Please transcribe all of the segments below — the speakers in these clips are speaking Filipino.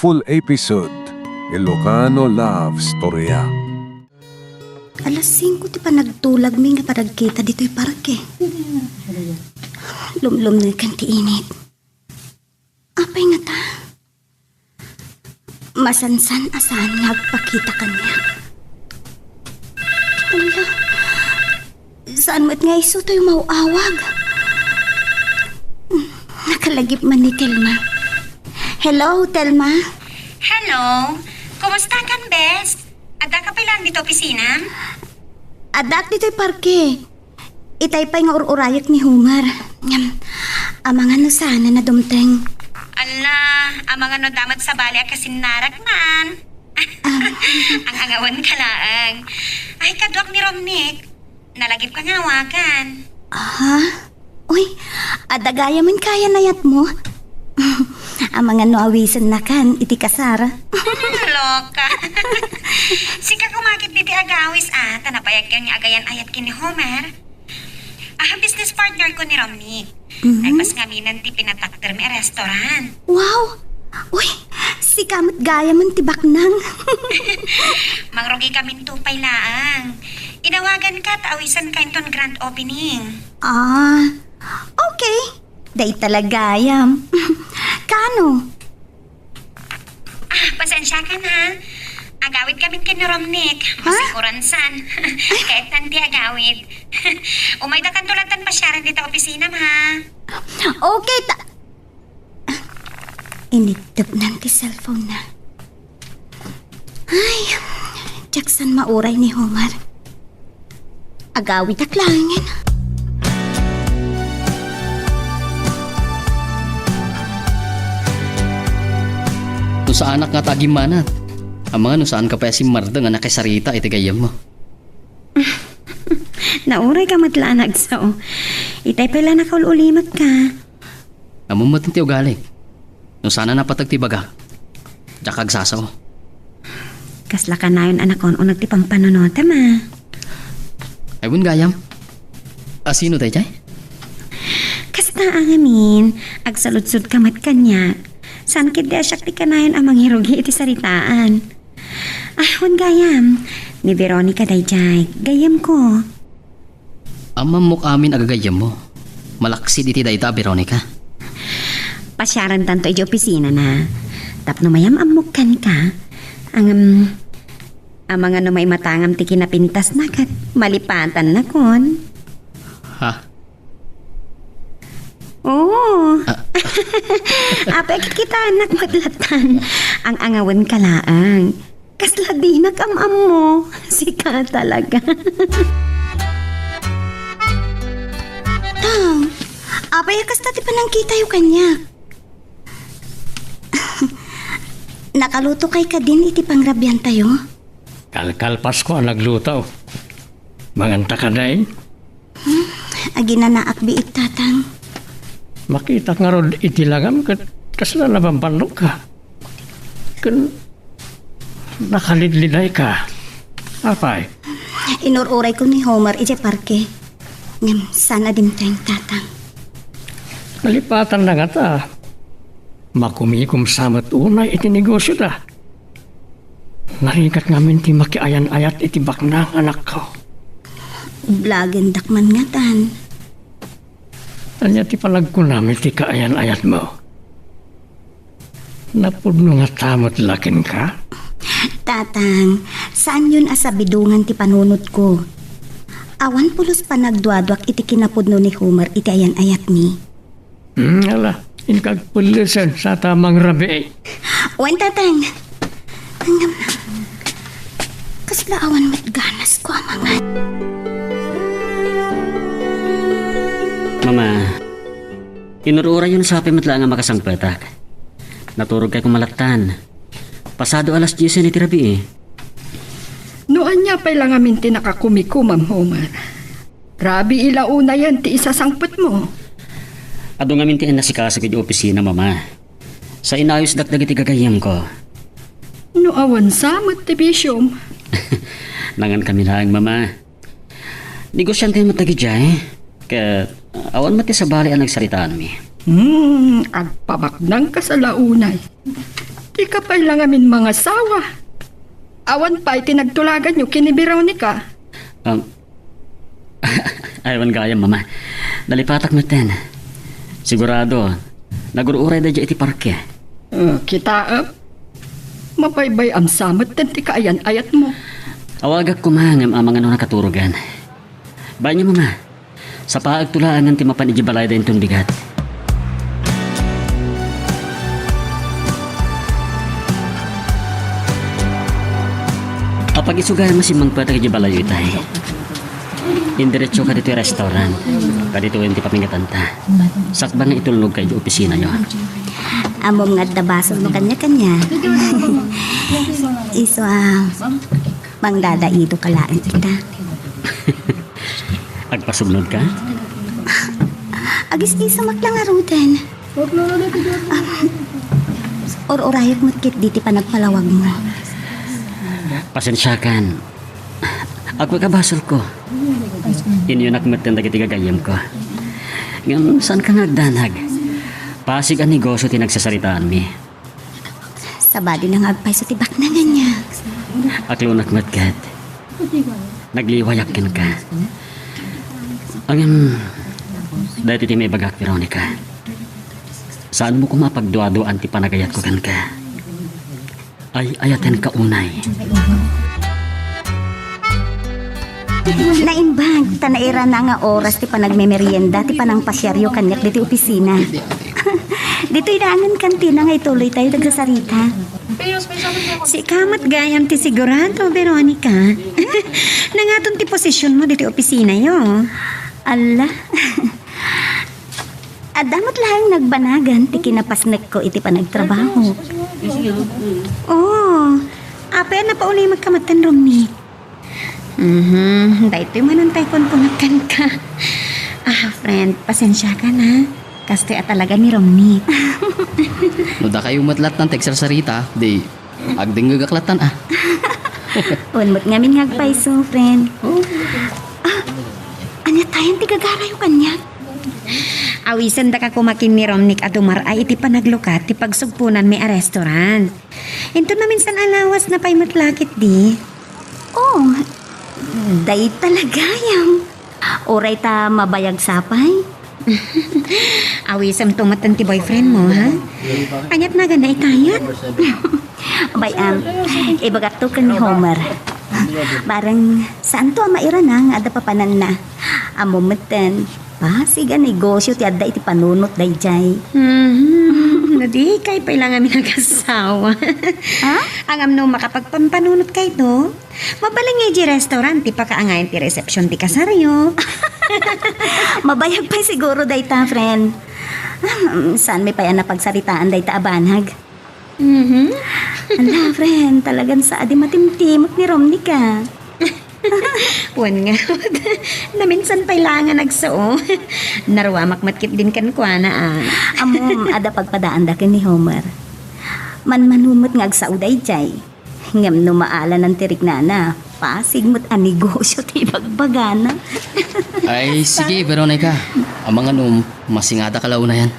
full episode Ilocano Love Storya. Alas 5 ti pa nagtulag mi nga paragkita dito'y parke. Lumlum na kan ti init. Apay nga ta? Masansan asan nagpakita kanya. Ala, saan mo't nga iso to'y mauawag? Nakalagip man ni Telma. Hello, Telma? Hello? Kumusta kan, Bes? Ada ka pa lang dito opisina? Adak dito'y parke. Itay pa'y nga ururayak ni Humar. Amangan no sana na dumteng. Ala, ang mga no damat sa bali akasin narak man. Ang angawan ka laang. Ay, kadwak ni Romnick. Nalagip ka nga wakan. Ha? Uy, adagaya man kaya nayat mo. Ang mga no awisan na kan, iti kasara. Loka. Sika kumakit diti agawis tanapayag kang agayan ayat kini Homer. Business partner ko ni Romnick. Nagpas ngaminan ti pinatakder mi restaurant. Wow! Uy, si kamot gaya man tibak nang. Mangrugi kami tupay laang. Inawagan ka awisan ka inton grand opening. Okay. Day talagayam. Kano? Pasensya ka na. Agawid kami kini Romnick. Masikuran san. Kahit nanti agawid. Umay da kan tulatan pa siya rin dito opisina, ma. Okay, initip nanti cellphone na. Ay, Jackson mauray ni Homer. Agawid aklangin. No sa anak nga tagimanat. Ang mga no saan ka pa si Marda nga nakisarita iti gayam mo. Nauray ka matlanag sao. Itay pala nakaululimat ka. Among matinti ugali. No sana napatagtibaga. Diyak agsasaw. Kasla ka na yun anak kon o nagtipang panonota ma. Aywon gayam. Sino tayo chay? Kasta ang amin, agsaludsud ka mat kanya. San kid di asyak ti kanayan amang hirugi iti saritaan. Ahon gayam, ni Veronica dayjay, gayam ko. Amam mo amin agagayam mo. Malaksid iti dayta, Veronica. Pasyaran tanto iti opisina na. Tapno mayam amukan ka. Ang mga no may matangam ti kinapintas na kat malipatan na kon. Ha? Oo. Apay kita anak madlatan. Ang angawan kalaang. Kasla di nakamam mo. Sika talaga. Tang, apay kasta ti panangkita yung kanya. Nakaluto kay ka din iti pangrabyan tayo? Kalkal Pasko ang naglutaw. Manganta ka na eh. Aginanaak biit tatang. Makita nga ron itilagam kasla na bampanok ka. Kun nakalidliday ka. Apay? Inururay ko ni Homer iti parke. Ngam, sana din tayong tatang. Nalipatan na nga ta. Makumikom samat unay iti negosyo ta. Narigat ngamin ti makiayan-ayat iti baknang anak ko. Blagen dakman nga tan. Anya ti palagkunami ti kaayan-ayat mo. Napudno nga tamot lakin ka? Tatang, saan yun asabidungan ti panunot ko? Awan pulos pa nagduadwak iti kinapudno ni Homer iti ayan-ayat ni. Ala, inkagpulisan sa tamang rabi eh. Wen tatang. Hanggang na. Kasla awan mat ganas ko amangan. Mama, inurura yun sa api matla nga makasangpatak. Naturog kay kumalatan. Pasado alas 10 ni tirabi eh. Noan niya pa'y lang amin tinakakumiko, Ma'am Homer. Grabe ilauna yan ti isasangpot mo. Ado nga mintiin na si Kasa kay opisina, Mama. Sa inayos dagdag iti gagayam ko. No awan samot ti bisyom. Nangan kami lang, Mama. Negosyante matagi dyan eh. Kaya awan mati sa bali ang nagsaritaan mi. Agpabaknang ka sa launay. Di ka pa'y langamin mga sawa. Awan pa'y tinagtulagan nyo kini Veronica. Aywan gaya, mama. Dalipatak mo ten. Sigurado, nagururay da dya iti parke. Kita, mapaybay am samat ten ti kaayan ayat mo. Awagak kumangam ang mga nakaturugan. Banyo, mama. Sa paagtulaan ng timapan iti balay da intong bigat. Kapag isugayan mo si Mang Pata iti balay itay. Indiretso ka dito yung restaurant. Kadito yung ti pamingatan ta. Sakbang nga itulog kayo opisina yon. Amom nga dabasol mo kanya-kanya. Iso mangdada ito kalaan kita. Agpasugnod ka? Agis isa maklang arutan. Or-orayot mo't kit diti pa nagpalawag mo. Pasensyakan. Ako kabasol ko. Inyo nakmatan da kiti gagayam ko. Ngayon, saan ka nagdanag? Pasig ang negosyo tinagsasaritaan mi. Sabadi nang agpay sa tibak na ganya. Aklo nakmatkat. Nagliwayakin ka. Ang dahil iti may bagak, Veronica. Saan mo kumapagduado anti panagayat ko kan ka? Ay ayaten ka unay. Naimbag, tanaira na nga oras ti panagmemerienda ti panang pasyaryo kanyak diti opisina. Dito idangan kantina nga ituloy tayo nagsasarita. Si kamat gayam ti sigurado, Veronica. Nangaton ti posisyon mo diti opisina yo. Ala. Adamot lang nagbanagan ti kinapasnek ko iti panagtrabaho. Oh, apa na paulay magkamatan Romney. Dahito yung manantay kunpunakan ka. Friend, pasensya ka na. Kastoy talaga ni Romney. No da kayo matlat ng teksasarita, di agding gagaklatan Unmot ngamin ngagpaiso, friend. Anya tayong tigagara yung kanya. Awisan da ka kumakin ni Romnick at umaray iti panaglukat ti pagsugpunan may a restaurant. Ito na minsan alawas na pa'y matlakit di. Oh, day talaga yung oray ta mabayag sapay. Awisam tumatan ti boyfriend mo, ha? Anyat na gana itayat. Bayam, ibagat to ka ni Homer. Barang saan to maira na nga ada papanan na. Amumatan, pasiga negosyo ti adda iti panunot day jay. Nadi kay pailang amin nag-asawa. Ha? Ang amno makapagpampanunot kay to. Mabaling nga di restaurant ti pakaangayin ti reception ti kasaryo. Mabayag pa siguro day ta, friend. Saan may payan na pagsaritaan day ta abanhag? Ala, friend, talagang sa adi matimtimot ni Romney ka. Wan nga. Naminsan pailangan nagsao. Narwamak matkit din kan kwa na Amom, ada pagpadaan da ni Homer. Manmanumot nga agsao day jay. Ngam no maala ng tirik na pasigmot ang negosyo ti bagbagana. Ay, sige, Veronica. Ang mga masingada kalaw na yan.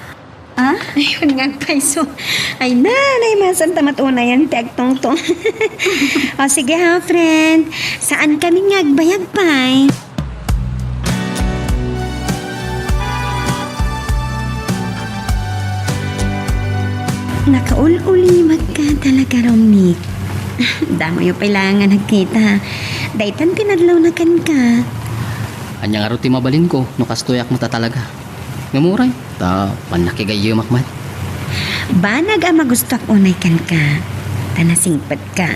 Ayun nga, paiso. Ay, nanay, masanta matuna yan, tiagtong-tong. O, sige ha, friend. Saan kami ngagbayag, pay? Nakaul-ulimag ka talaga, Romnick. Damo yung pailangan nagkita. Daytan tinadlaw na kan ka. Anyang araw ti mabalin ko, no kastoyak mo ta talaga. Ngamuray, ta panakigayo makmat. Banag ang magustok unay kan ka. Tanasingpat ka.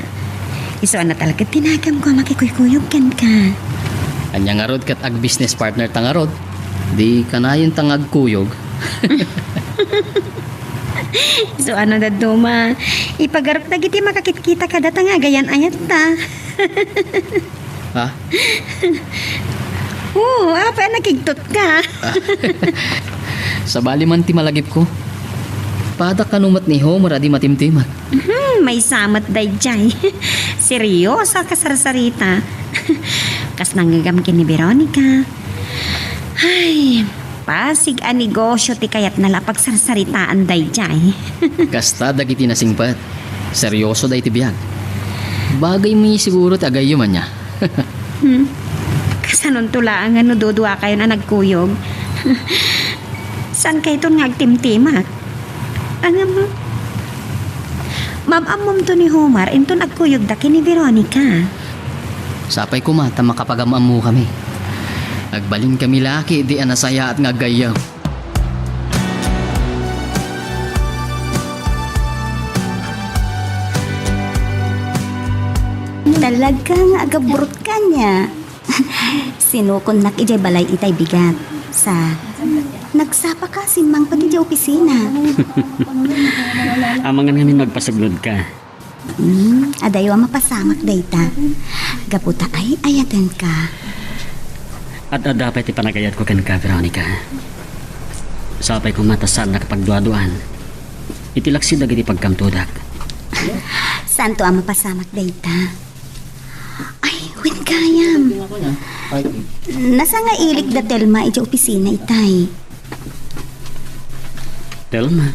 Iso na talaga tinagam ko makikuykuyog kan ka. Anyang arod kat ag business partner tangarod. Di kanayon tangag kuyog. So ano na duma, ipagarap na giti makakit-kita kada tanga gayan ayat ta. Ha? Oo, apa nakigtot ka. Sa bali man ti malagip ko. Pada kanumat ni Homer adi matimtimat. May samat day jay. Seryosa ka sarsarita. Kas nanggagam kini Veronica. Ay, pasig a negosyo ti kayat nalapag sarsaritaan day jay. Kasta dagiti nasingpat. Seryoso da iti biyag. Bagay mo siguro ti agay man niya. Kasanon tulaan nga no dudwa kayo na nagkuyog. San kayo itong ngagtimtimak? Ano mo? Mamamom to ni Homer, into nagkuyog da ni Veronica. Sapay ko mata makapagamam mo kami. Agbalin kami laki di anasaya at ngagayaw. Talagang agaburot ka niya. Sinukon nak ijay balay itay bigat. Sa nagsapa ka simang pati di opisina. Amangan ngamin magpasuglod ka. Adayo ang mapasamak dayta. Gaputa ay ayatan ka. At dapat ipanagayat ko kan ka, Veronica. Sapay ko matasan na kapagduaduan. Itilaksid agad ipagkamtudak. Santo ang mapasamak dayta. Ay, wait kayam. Nasa nga ilik da Telma iti opisina itay. Telma?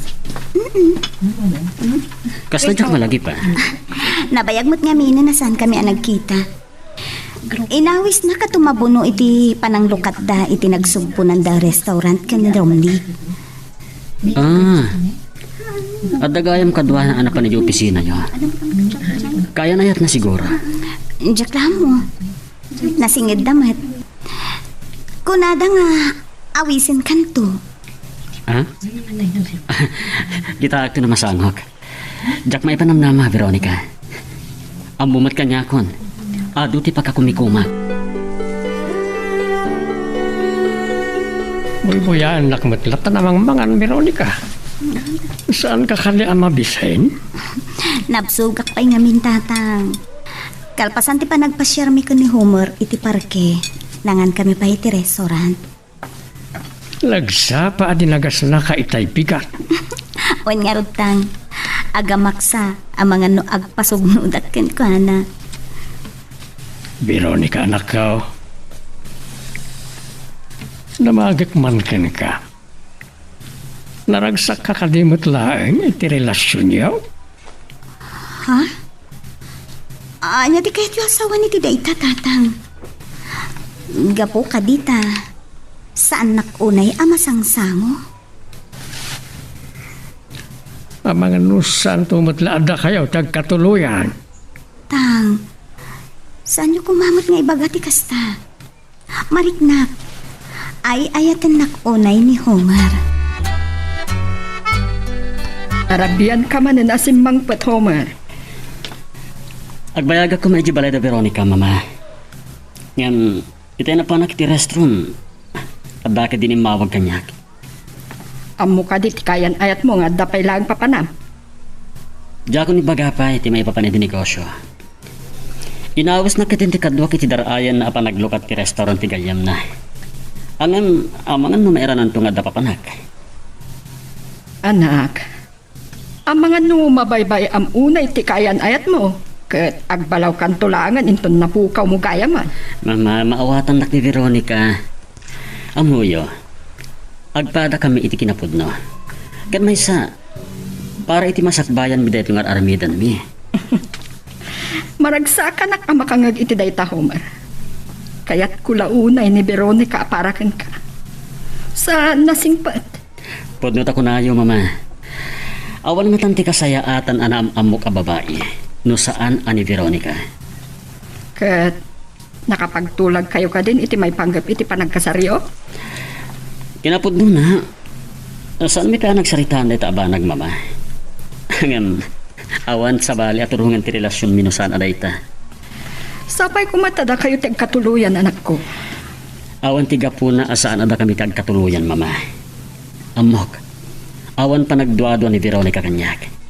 Kasla dyak malagi pa. Nabayag mo't nga mina na saan kami ang nagkita. Inawis na katumabuno iti pananglukat da iti nagsugpunan da restaurant kan ni Romney. At dagayam kadwa na anak pa ni opisina nyo. Kaya na yat na siguro. Diyak lang mo. Nasingid damat. Kunada nga awisin kanto. Ha? Kita akto na masanghok. Diyak may panamnama, Veronica. Ang bumat ka niya kon. Ado ti pagkakumikumak. Bulbuyan nakmatlata namang mangan, Veronica. Saan ka kali ang mabisain? Nabsugak pa'y nga mintatang. Kalpasan ti pa nagpasyarmi ko ni Homer iti parke. Nangan kami pa iti restaurant. Lagsa pa adinagas na ka itay bigat. Wan nga rutang. Agamaksa ang mga no agpasugnudat ken ko na. Veronica, anak ko. Namagak man ken ka. Naragsak ka kadimot laeng iti relasyon niyo. Ha? Anya di kahit yung asawa ni ti dayta tatang. Gapo ka dita. Saan nakunay amasangsango? Ang mga nusan tumutlaada kayo tagkatuluyan. Tang, saan yung kumamot nga ibagati kasta? Mariknak, ay ayatan nakunay ni Homer. Arabian ka man na simang pat Homer. Agbayaga ko medyo balay da Veronica, mama. Ngayon, itay na pa nakiti restroom. At bakit din imawag kanyak? Amo ka dit kayan ayat mo nga dapay lang papanam. Diya ko ni bagapay, iti may papanay di negosyo. Inawas na kitin ti kadwa kiti darayan na apanaglukat ti restaurant ti gayam na. Amangan no mairanan to nga dapapanak. Anak, ang mga numabaybay am unay ti kayan ayat mo. Ket agbalaw kan tulangan inton napukaw mo gayaman. Mama, maawatan nak ni Veronica. Amuyo, agpada kami iti kinapudno. Kat may sa, para iti masakbayan mi dayto nga aramidan mi. Maragsakan nak amakangag iti dayta Homer. Kaya't kulaunay ni Veronica aparakan ka. Sa nasingpat. Pudnot ako na ayo, mama. Awan nga tanti kasayaatan anam-amok a babae. No saan ani Veronica. Ket nakapagtulag kayo ka din iti may panggap iti panagkasaryo. Kinapudno na. Saan mi ka nagsaritaan na abanag, mama? Ngam, awan sa bali at turungan ti relasyon minusan adayta. Sapay kumatada kayo tag katuluyan anak ko. Awan tiga po na asaan ada kami kag katuluyan, mama. Amok, awan pa nagduado ni Veronica kanyak.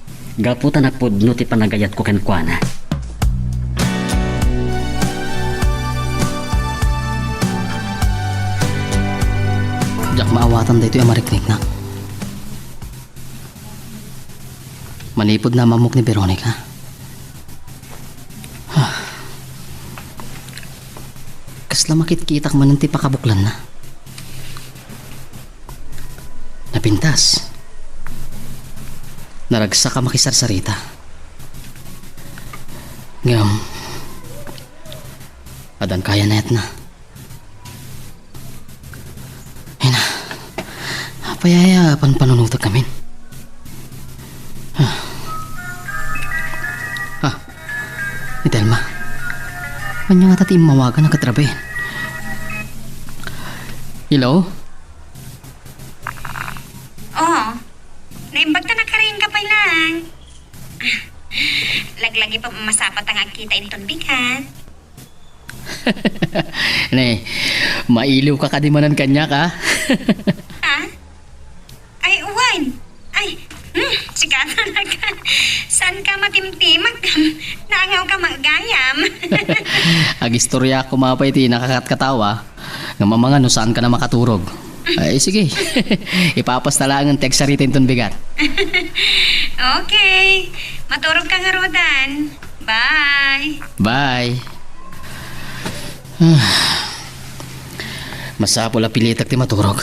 Gaputan nakpudno ti panagayat ko kenkwana. Diyak maawatan dito yung mariknik na. Manipod na mamok ni Veronica. Kasla makit-kitak man ti pakabuklan na. Napintas. Naragsa ka makisarsarita. Ngam. Adan kaya net na. Hina. Payaya panunutag kami. Ni Telma. Kanya nga tati mawagan ang katrabe. Hello? Oh, naimbagta na ka rin kapay lang. Laglagi pa masapat ang agkita inton bigat. Ne, mailiw ka kadimanan kanya ka. Ha? Ay, uwan. Ay, sigata na ka. Saan ka matimtimag? Naangaw ka magayam. Agistorya ko mapay ti nakakatkatawa. Nga mamanga no saan ka na makaturog. Ay sige. Ipapasta lang ang text sa ritin ton bigat. Okay. Maturog ka nga, Rodan. Bye. Bye. Masapol a pilitak ti maturog.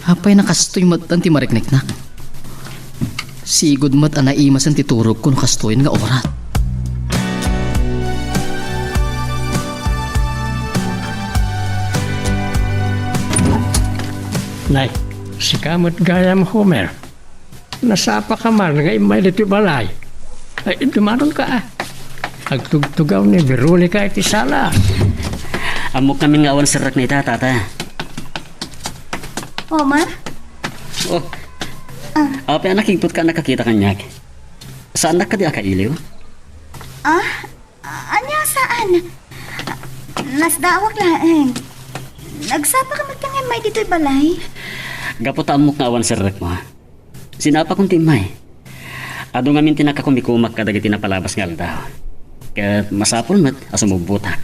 Apay nakastoy mat ang ti marikniknak. Sigod mat ang naimas ang titurog kung kastoyin nga orat. Nay, si kamot gayam Homer. Nasapa ka man nga imay dito balay. Ay, dumaron ka ah. Agtugtugaw ni Veronica iti sala. Amok namin nga awan sirak na ita, tata. Homer? Oh. Apa nakikipot ka nakakita kanyak? Saan na ka di akailiw? Anya saan? Nasdawak laeng. Nagsapa ka magkangay may dito'y balay? Gapot amok nga awan sirak mo. Sinapa kong timay. Ado nga minti nakakumikumak kadagiti napalabas nga aldaw. Kaya masapol mat asumubutak.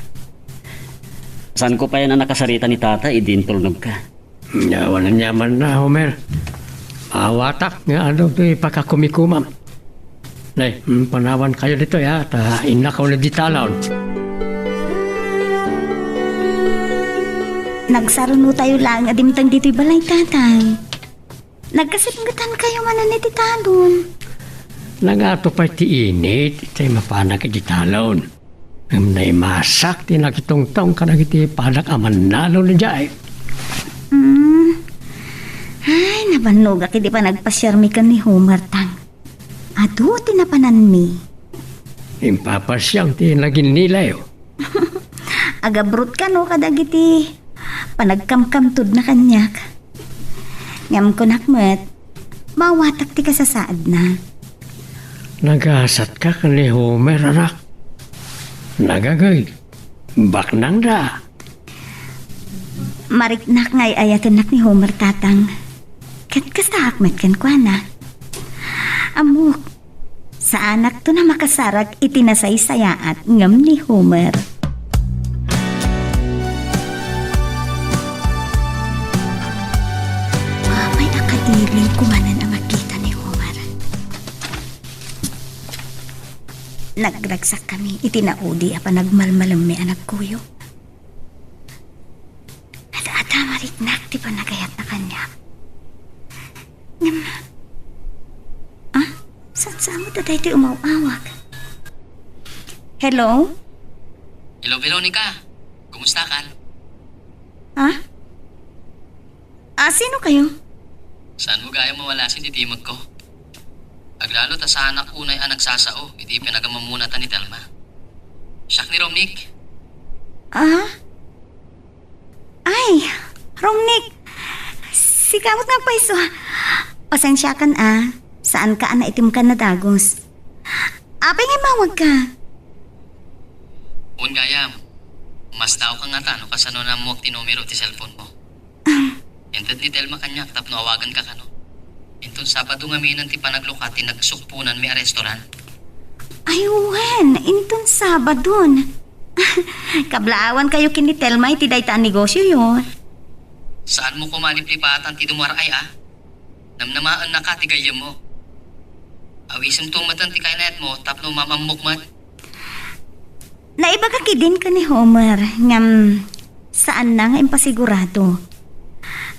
Saan ko pa yan ang nakasarita ni tata, idin tulnog ka. Walang yaman na, Homer. Awatak nga ano ito'y pagkakumikumam. Nay, panawan kayo dito ya, ta inakaw na ditalon. Nagsaruno tayo lang adimtang dito'y balay, tatay. Nagkasipngatan kayo manan ni titalon. Nangato pa ti init, ito'y mapanag ditalon. Naimasak, tinakitong-tong ka na iti panak aman nalo na dyan. Ay, nabanog aki di pa nagpasyarmi ka ni Homer tang. Ado, tinapanan mi. Impapasyang ti naging nilayo. Agabrut ka no kadagiti. Panagkamkamtud na kanyak. Ngam ko nakmet, mawatak ti kasasaad na. Nagasat ka ka ni Homer, anak. Nagagay, baknang da. Mariknak ngay ayatanak ni Homer tatang. Kat kasakmet kan kwa na. Amok, sa anak to na makasarag itinasay-sayaat ngam ni Homer. Mamay akadiling kumanan ang makita ni Homer. Nagragsak kami itinaudi apa nagmalmalam may anak kuyo. At mariknak di pa nagayat na kanya. Saan mo tatay ti umawawak? Hello? Hello, Veronica. Kumusta ka? Sino kayo? Saan mo gaya mawala si titimag ko? Aglalo ta sa anak unay ang nagsasao, iti pinagamamunatan ni Telma. Siyak ni Romnick. Ay, Romnick. Si kamot nga paiso. Pasensya kan Saan ka na itim ka na dagos? Apay nga mawag ka. Un gayam, mas tao ka nga tano kasano na mo ti numero ti cellphone mo. Entet ni Telma kanyak tapno awagan ka kano. Enton Sabado nga minan ti panaglukat ti nagsukpunan may restaurant. Ay, wen, inton Sabadon. Kablaawan kayo kini Telma iti dayta negosyo yun. Saan mo kumaliplipatan ti dumaray Namnamaan na ka ti gayam mo. Awisem tumatan ti kainayat mo tapno mamamok mat. Naiba ka kidin ka ni Homer ngam saan na nga impasigurado.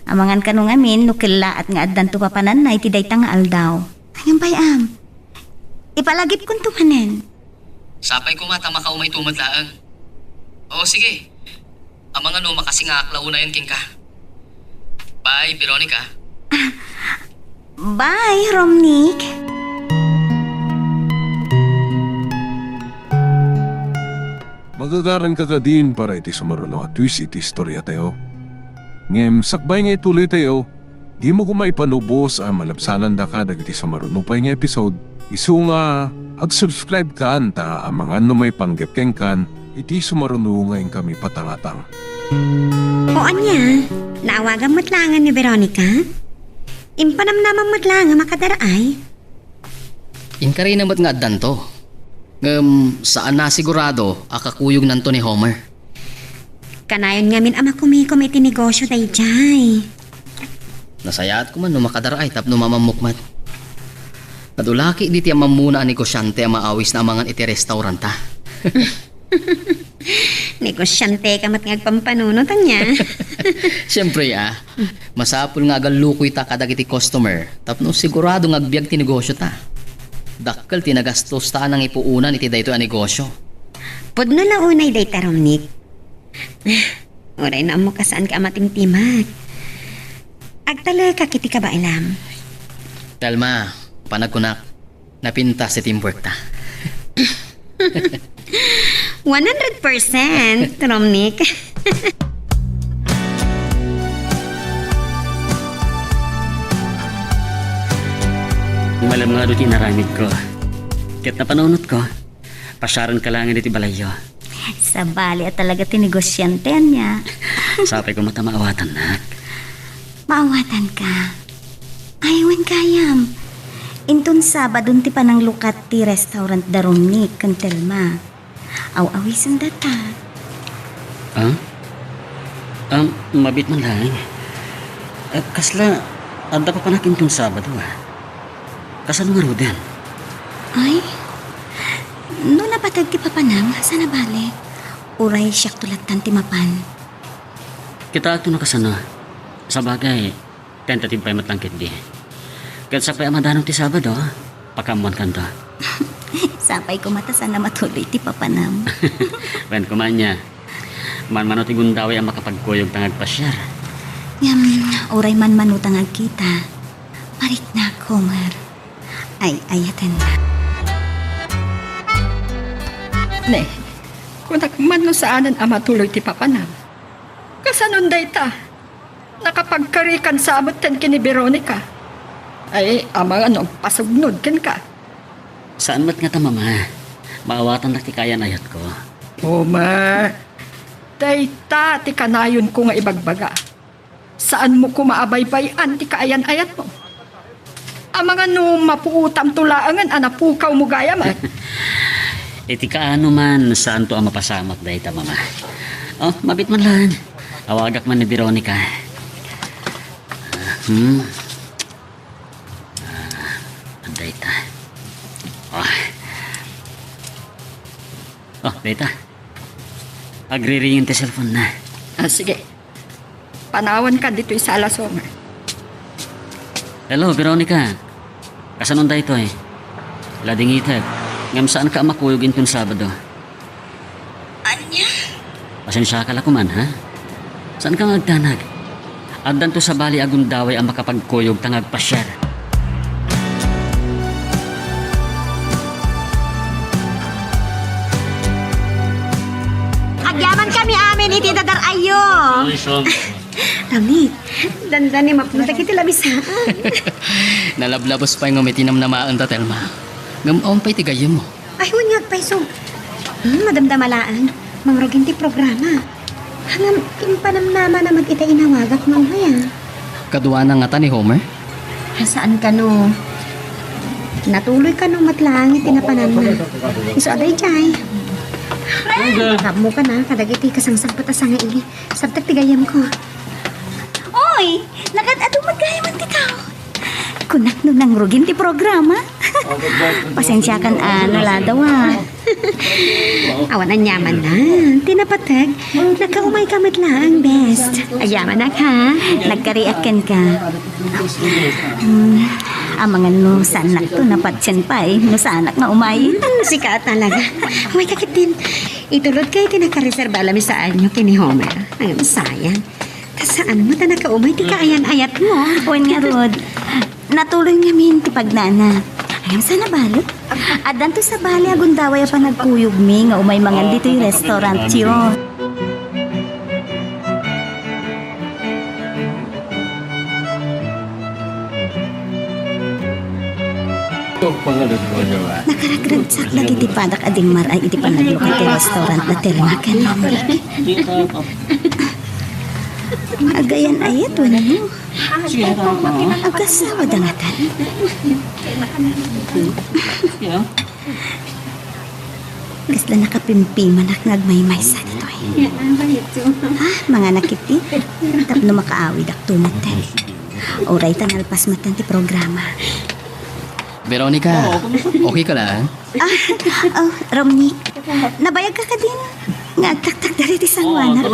Amangan ka nung amin nukila at nga addan to papanan na iti dayta nga aldaw. Ayun bayam. ipalagip kong tumanen. Sapay ko mata makaumay tumadlaan. Oo, sige. Ang mga makasingak launa yan king ka. Bye, Veronica. Bye, Romnick. Magagaran ka din para iti sumaruno at twist iti istorya tayo. Ngem, sakbay nga ituloy tayo, di mo kumay panubos ang malapsanan da ka dagiti sumaruno pa nga episode. Isu nga, ag-subscribe ka anta ang mga may panggapkeng kan, iti sumaruno ngayon kami patangatang. O anya, naawagan matlangan ni Veronica? Impanamnamang matlangan makadaray? Inkari namat nga addan to. Saan na sigurado akakuyog nanto ni Homer. Kanayon ngamin ama kumikom iti negosyo day jay. Nasayaat ko man no makadaray tapno mamamukmat. Nadulaki di ti mamuna ang negosyante ang maawis na amangan iti restauranta. Negosyante ka mat ngagpampanunot niya. Siyempre masapul nga agalukoy ta kadag iti customer tapno sigurado nga agbyag ti negosyo ta. Dakkel tinagastos ta nang ipuunan iti dayto a negosyo. Pudno launay day taromnik. Oray na mo kasaan ka matimtimag. Agtala ka kiti ka ba ilam? Telma, panagkunak, napinta si teamwork ta. 100% Romnick. Malam nga doon tinaramid ko. Kahit napanunot ko, pasyaran ka lang iti balayo. Sa bali at talaga tinegosyante niya. Sapay ko mata maawatan na. Maawatan ka. Aywan kayam. Intun Sabadon ti panang lukat ti restaurant da Romnick kan Telma. Aw-awisan data. Mabit man lang. Kasla, anda pa panakin tong Sabado Kasano nga Roden? Ay, no napatag ti papanam, sana bali. Uray siyak tulatan ti mapan. Kita ito na kasano. Sa bagay, tentative pa matlangkit di. Kahit sa pay amadanong ti Sabado, pakamuan kanto. Sapay ko mata sana matuloy ti papanam. Wen kumanya, man-mano ti gundaway ang makapagkuyog tangag pasyar. Uray man manutang agkita. Parik na, Homer. Ay, ayatan na. Ne, kung nakman saanan ama tuloy ti papanam. Kasanon day ta? Nakapagkarikan sa abot kan kini Veronica. Ay, amang pasugnod kan ka. Saan mat nga ta, mama? Maawatan na ti kayan ayat ko. Homer, day ta ti kanayon ko nga ibagbaga. Saan mo kumaabaybayan ti kaayan ayat mo? Ang mga mapuutam tulaangan, anapukaw mo gaya man. Iti kaano man, saan to ang mapasamat dahi ta, mama? Oh, mabit man lang. Awagak man ni Veronica. Anday ta. Day ta. Agri-ringin ti cellphone na. Sige. Panawan ka dito sa alas Homer. Hello, Veronica. Kasanon da ito Lading itag. Ngam saan ka makuyogin kung Sabado? Anya? Pasensya ka lakuman, ha? Saan ka magdanag? Addan to sa bali agundaway ang makapagkuyog tangag pasyar. Agyaman kami amin iti dadar ayo. Romnick, dandan ni mapunta kiti labisaan. Nalablabos pa yung umitinam na maan ta, Telma. Ngamaon pa'y tigayam mo. Ay, hunyag pa iso. Madamdamalaan. Mangrogin ti programa. Hangam impanamnama na mag-ita inawagak mo kaya. Kaduwa na nga ta ni Homer? Saan ka no? Natuloy ka no matlangit tinapanan na. Iso aday jay. Mo ka na, kadagiti kasangsang patasang nga ili. Sabtag tigayam ko. Oy, lakad ato magayaman ti tao. Kunak no nang rugin ti programa. Pasensya kan naladaw Awan ang yaman na. Tinapatag. Nagkaumay kamit lang, best. Ayaman na ka. Nagkariakan ka. Ang mga no sanak to napatsin pa no sanak nga umay. Sika talaga. Huwag kakit din. Itulod kayo tinakareserba alam sa anyo kini Homer. Ang sayang. Kasaan mo ta nakaumay ti kaayan-ayat mo? Uwan nga Rod, natuloy nga min ti pagnana. Ayam sana balo. Adan to sa bali agundaway pa nagkuyog mi nga umay mangan dito yung restaurant yun. Nakaragragsak lagi ti padak ading maray iti panaglukat ti restaurant na telmakan. Agayan ayat wala mo. Agasawa dangatan. Kasla nakapimpiman ak nagmaymay sa dito eh. Mga nakiti. Tapno makaawid ak tumaten. Oray tanalpas matan ti programa. Veronica, okay ka lang? Oh, Romney. Nabayag ka ka din. Nga agtaktak dari ti San Juan.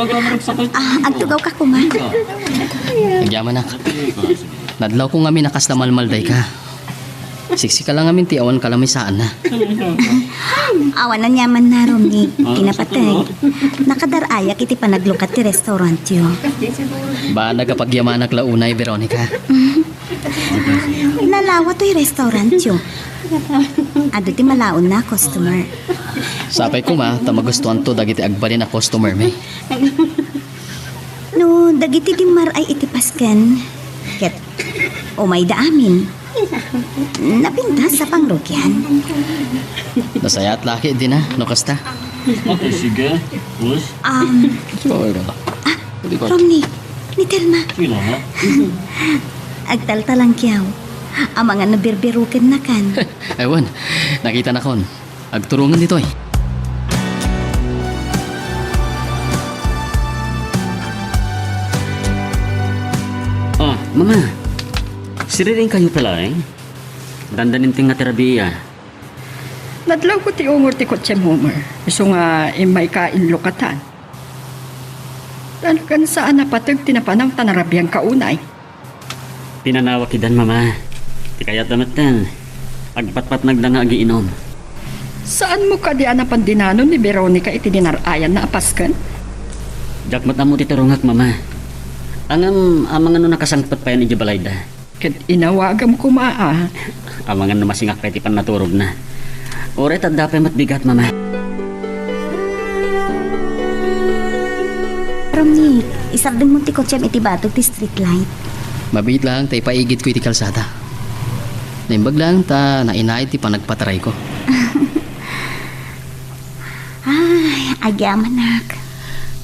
Agtugaw ka kuman. Nagyaman na. Nadlaw ko ngami nakas na malmalday ka. Siksi ka lang ngamin ti awan ka lang may saan na. Awan na nyaman na, Romney. Kinapatay. Nakadarayak iti panaglukat ti restaurant yun. Ba nagapagyamanak launay, Veronica? Nalawa to yung restaurant yun. Ado ti malaon na customer. Sapay ko ma, tamagustuhan to dagiti agbalin na customer may. No, dagiti di maray iti pasken. Ket, umay da amin. Napintas sa pangrukyan. Nasaya at laki din na, no kasta? Romney, ni Telma. Agtaltalang kiyaw. Ang mga nabirbirukin na kan. Ewan, nakita na kon. Agturungan dito eh. Mama. Siriring kayo pala eh. Dandanin ting nga terabiya. Nadlaw ko ti ungor ti kotsem Homer. Iso nga imay kain lukatan. Talagan saan napatag tinapanang tanarabiyang kaunay. Pinanawa kidan mama. Ti kayat damatan. Agpatpat nagdanga agiinom. Saan mo ka di anapandinanon ni Veronica iti dinarayan na apaskan? Jakmat na mo ti turungak mama. Ang mga no nakasangpat pa yan ijabalayda. Ket inawagam ko maa. Ang mga no masingak pa iti pan naturog na. Oret at dapay matbigat mama. Romney, isabdeng mo ti kotsem iti batog ti street light. Mabit lang, tay paigit ko iti kalsada. Naimbag lang, ta nainait ti panagpataray ko. Ay, agyamanak.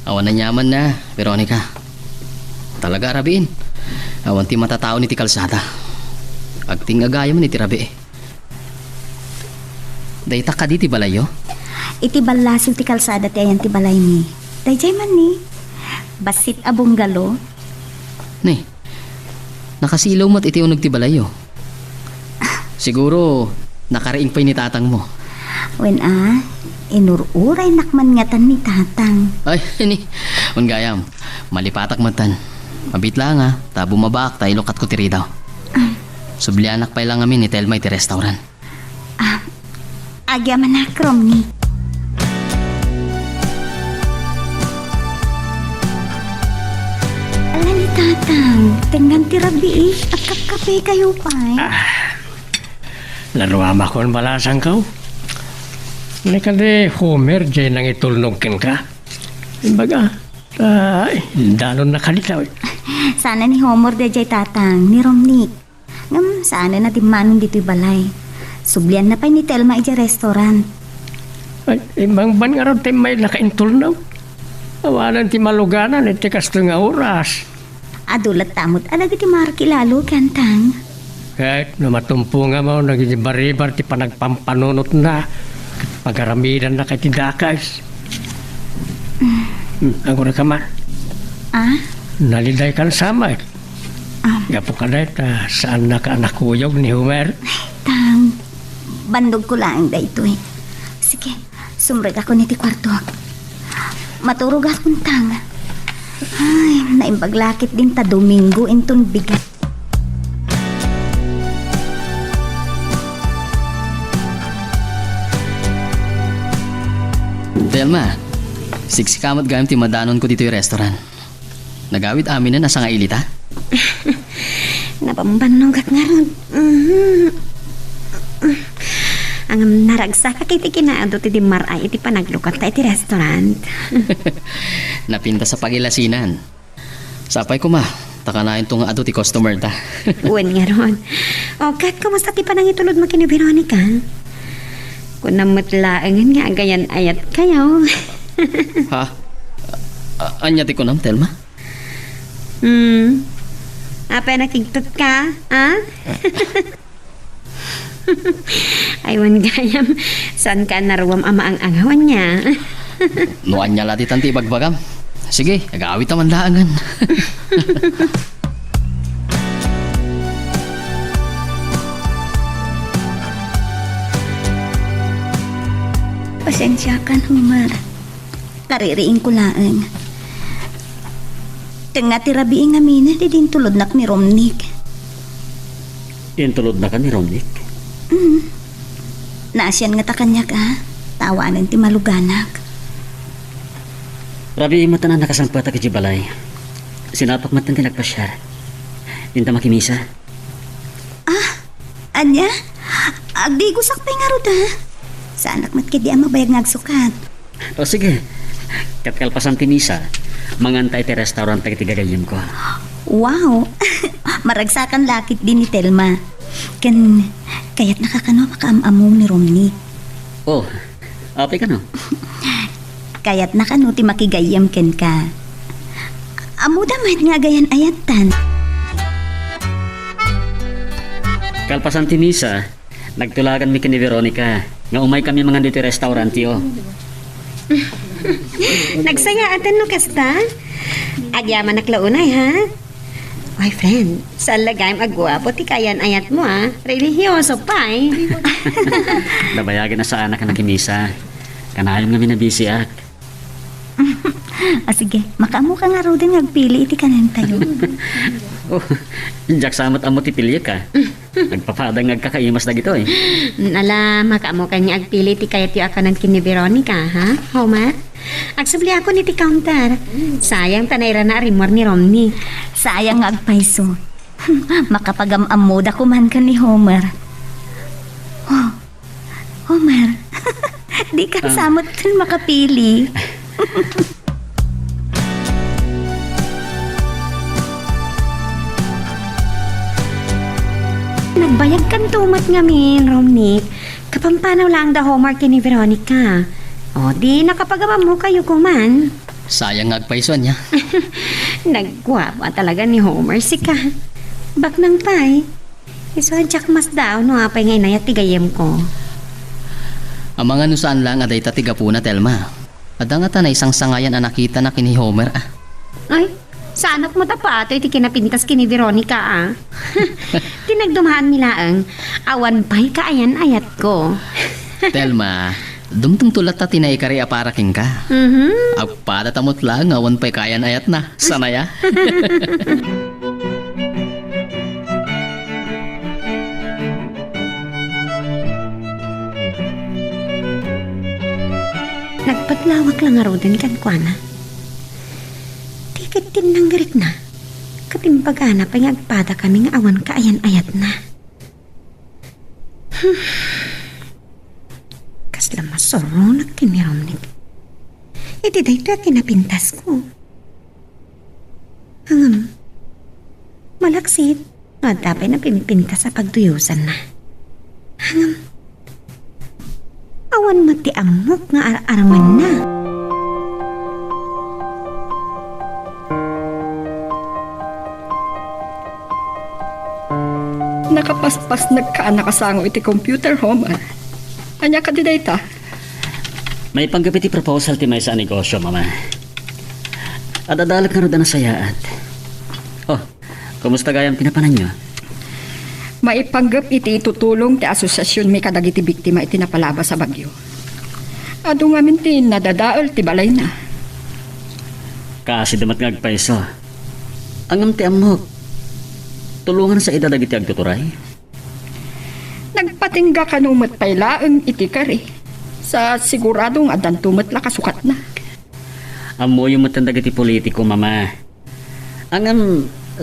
Awan na nyaman na, Veronica. Talaga arabiin. Awan ti matatao ni ti kalsada. Agting agaya man iti rabi eh. Dayta ka di ti balayo? Iti balasil ti kalsada ti ayan ti balay ni. Dayjay man ni. Basit abong galo. Ni, nakasilaw mo't iti unog ti balayo. Siguro, nakariing pa'y ni tatang mo. Wen inururay nakman ngatan ni tatang. Ay, ini. Ungayam, malipatak matan. Mabit lang ha, ta bumabak tayo lokat ko tiri daw. Sublianak pa lang amin ni Telma iti restaurant. Agyaman na, Romney. Ala ni tatang, tengan ti rabi at kapkape kayo pa Laruama kon balasang ka. Nakade Homer dyan nang itulnogkin ka. Imbaga, dalon na kalitaw. Sana ni Homer dejay tatang, ni Romney. Ngam, sana na timanon dito'y balay. Sublian na pa ni Telma iti restaurant. Ay, ibang ban nga rin may nakaintulnog. Awalan ti maluganan iti kasto nga oras. Adulat tamot, alag iti marki lalo, kantang. Kahit namatumpo nga mo, nagibaribar ti panagpampanunot na. Pagaramidan na kay tindakas. Ang una ka man. Naliday kan sama. Gapo ka na saan na ka nakuyog ni Homer? Tang, bandog ko lang da ito eh. Sige, sumreg ako niti kwarto. Maturog akong tang. Ay, naimbaglakit din ta Domingo inton bigat. Telma, siksikamot gayam ti madanon ko dito yung restaurant. Nagawit amin na nasa nga ilita. Napambanog at nga ron. Ang naragsa ka kiti kinaado ti di maray iti panaglukat ta iti restaurant. Napinta sa pagilasinan. Sapay ko ma, takanayin tong ado ti customer ta. Uwan nga ron. O kat, kumusta ti panang itulod mo kini Veronica? Kung namutlaangan nga agayan ayat kayo. Ha? Anya ti ko nam, Telma? Apa nakigtot ka? Ha? Aywan gayam, saan ka naruwam ama ang angawan niya? Nuan niya lati tanti bagbagam. Sige, agawit naman laangan. Pasensya ka, Homer. Kaririing ko laang. Tenga tirabiing amin di din tulod nak ni Romnick. Yan tulod na ka ni Romnick. Naasyan nga ta kanya ka. Tawanan ti maluganak. Rabi mo tanan nakasampat ka balay. Sinapak matan ti nagpasyar. Dinta makimisa. Anya? Agdi gusak pa nga ruda. Sa anak mat kedi ang mabayag ngagsukat. O sige, katkalpasan ti misa, mangantay ti restaurant ti tigagayim ko. Wow! Maragsakan lakit din ni Telma. Kaya't nakakano makaamamo ni Romney. Oh, apay ka no? Kaya't nakano ti makigayam ken ka. Amuda mahit nga gayan ayatan. Kalpasan ti misa, nagtulagan mi kini Veronica. Nga umay kami mga dito restaurant yo. Nagsaya atin no kasta? Agyaman naklaunay ha? Ay friend, saan lagay agwapo ti kayan ayat mo ha? Religyoso pa eh. Dabayagin na sa anak na kimisa. Kanayon nga minabisi ak. Sige, makamu ka nga rodin ngagpili iti kanan tayo. Oh, jak samot amo ti pilya ka. Nagpapadang nagkakaimas na gito eh. Nala, makamo kanya agpili ti kayat yu akanan kini Veronica ha? Homer? Agsubli ako ni ti counter. Sayang tanayra na rimor ni Romney. Sayang nga agpaiso. Makapagamamoda kuman ka ni Homer. Oh, Homer, di ka samot dun makapili. Nagbayag kan tumat ngamin, Romney. Kapampanaw lang da homework ni Veronica. O di nakapagawa mo kayo kuman. Sayang agpaison niya. Nagwapa talaga ni Homer si ka. Bak nang pay. Isadyak mas daw no apay ngay nayat tigayem ko. Ang mga nusaan lang aday tatigapuna, Telma. Ada nga ta na isang sangayan na nakita na kini Homer ah. Ay, sa anak mo tapato iti kinapintas kini Veronica ah. Tinagdumaan nilaang awan pay kaayan ayat ko. Telma, dumtung tulat ta tinaikari aparaking ka. Agpada tamot lang, awan pa'y kayan ayat na. Sanaya. Nagpatlawak lang aro din kan kuana. Tikit tinanggarit na. Katimpag-ana pa nga agpada kami nga awan kaayan ayat na. Kasla masoro na kiniromnik. Iti dahito at kinapintas ko. Malaksit. At tapay na pinipintas sa pagduyusan na. Awan mati amok nga araman na. Nakapaspas nagkaanakasango iti computer home. Anya ka di data? May panggapit ti proposal ti may sa negosyo, mama. At adalag na roda na sayaat. Oh, kumusta gayam tinapanan nyo? Maipanggap iti itutulong ti asosasyon may kadagiti biktima iti napalaba sa bagyo. Ado nga minti nadadaol ti balay na. Kasi damat nga agpaiso. Angam ti amok. Tulungan sa idadag iti agtuturay. Nagpatingga kanumat paylaeng iti kari. Sa siguradong adan tumat la kasukat na. Amo yung matanda iti politiko, mama.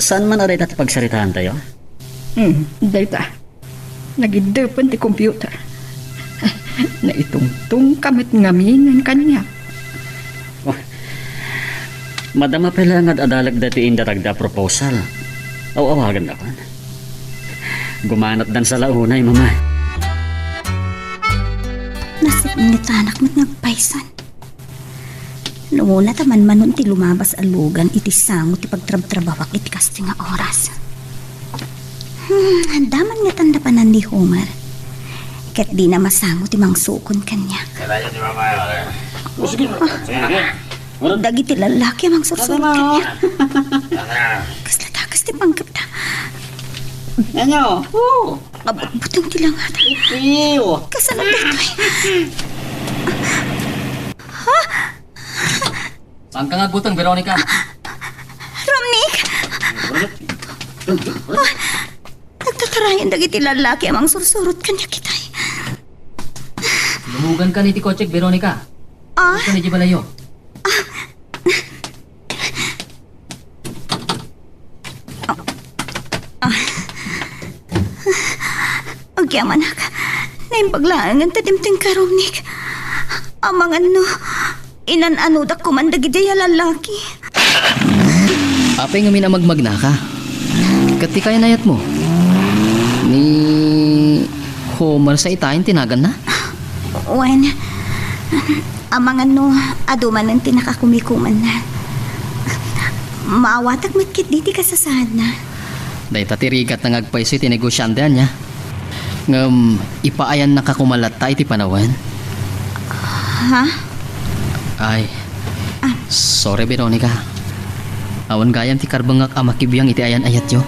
Saan man aray dati pagsaritahan tayo? Dayta. Nagidepan ti computer. Na itungtung kamit ngamin ng kanya. Madama pala nga adalag dati indaragda proposal. Awawagan ako. Gumanat dan sa launay, mama. Nasip ni tanak mo't nagpaisan. Noon na taman manon ti lumabas alugan iti sango ti pagtrab-trabawak iti kasti nga oras. Handaman nga tandapanan ni Homer. Kat di na masango ti mangsukon kanya. Dagi ti lalaki mang sursurot kanya. Kaslatakas ti pangkap na. Ano? Abot-butong ti lang ata. Kasalat na ito eh. Saan ka nga gutang, Veronica? Romnick! Nagtatarayan dagiti lalaki amang sursurot kanya kitay. Lumugan ka ni ti Kochek, Veronica. Gusto ni Jibalayo. Agyaman ka. Naimbaglaangan tadimting ka, Romnick. Amang inan-anudak kumandag ijaya lalaki. Apay nga minamagmag na ka. Kati kaya nayat mo. Ni Homer sa itayin tinagan na? Wen, amang aduman ng tinakakumikuman na. Maawatak matkit diti kasasad na. Day tatirigat na ngagpay si tinegosyandan niya. Ngam ipaayan nakakumalat tayo ti panawan. Ha? Ay, sorry Veronica. Awan gayam ti karbangak amakibiyang iti ayan ayat yo.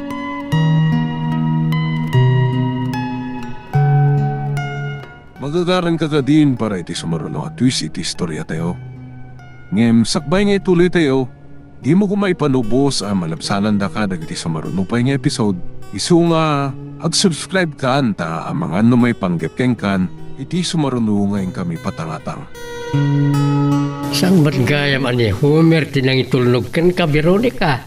Magagaran ka din para iti sumaruno at twist iti istorya tayo. Ngem sakbay nga ituloy tayo, di mo kumaipanubos ang malabsanan da ka dagiti sumaruno pa nga episode. Isu nga, ag-subscribe ka anta ang mga may panggapkeng kan, iti sumaruno ngayon kami patangatang. Saan ba't gayam ani Homer tinang itulnog kan ka, Veronica?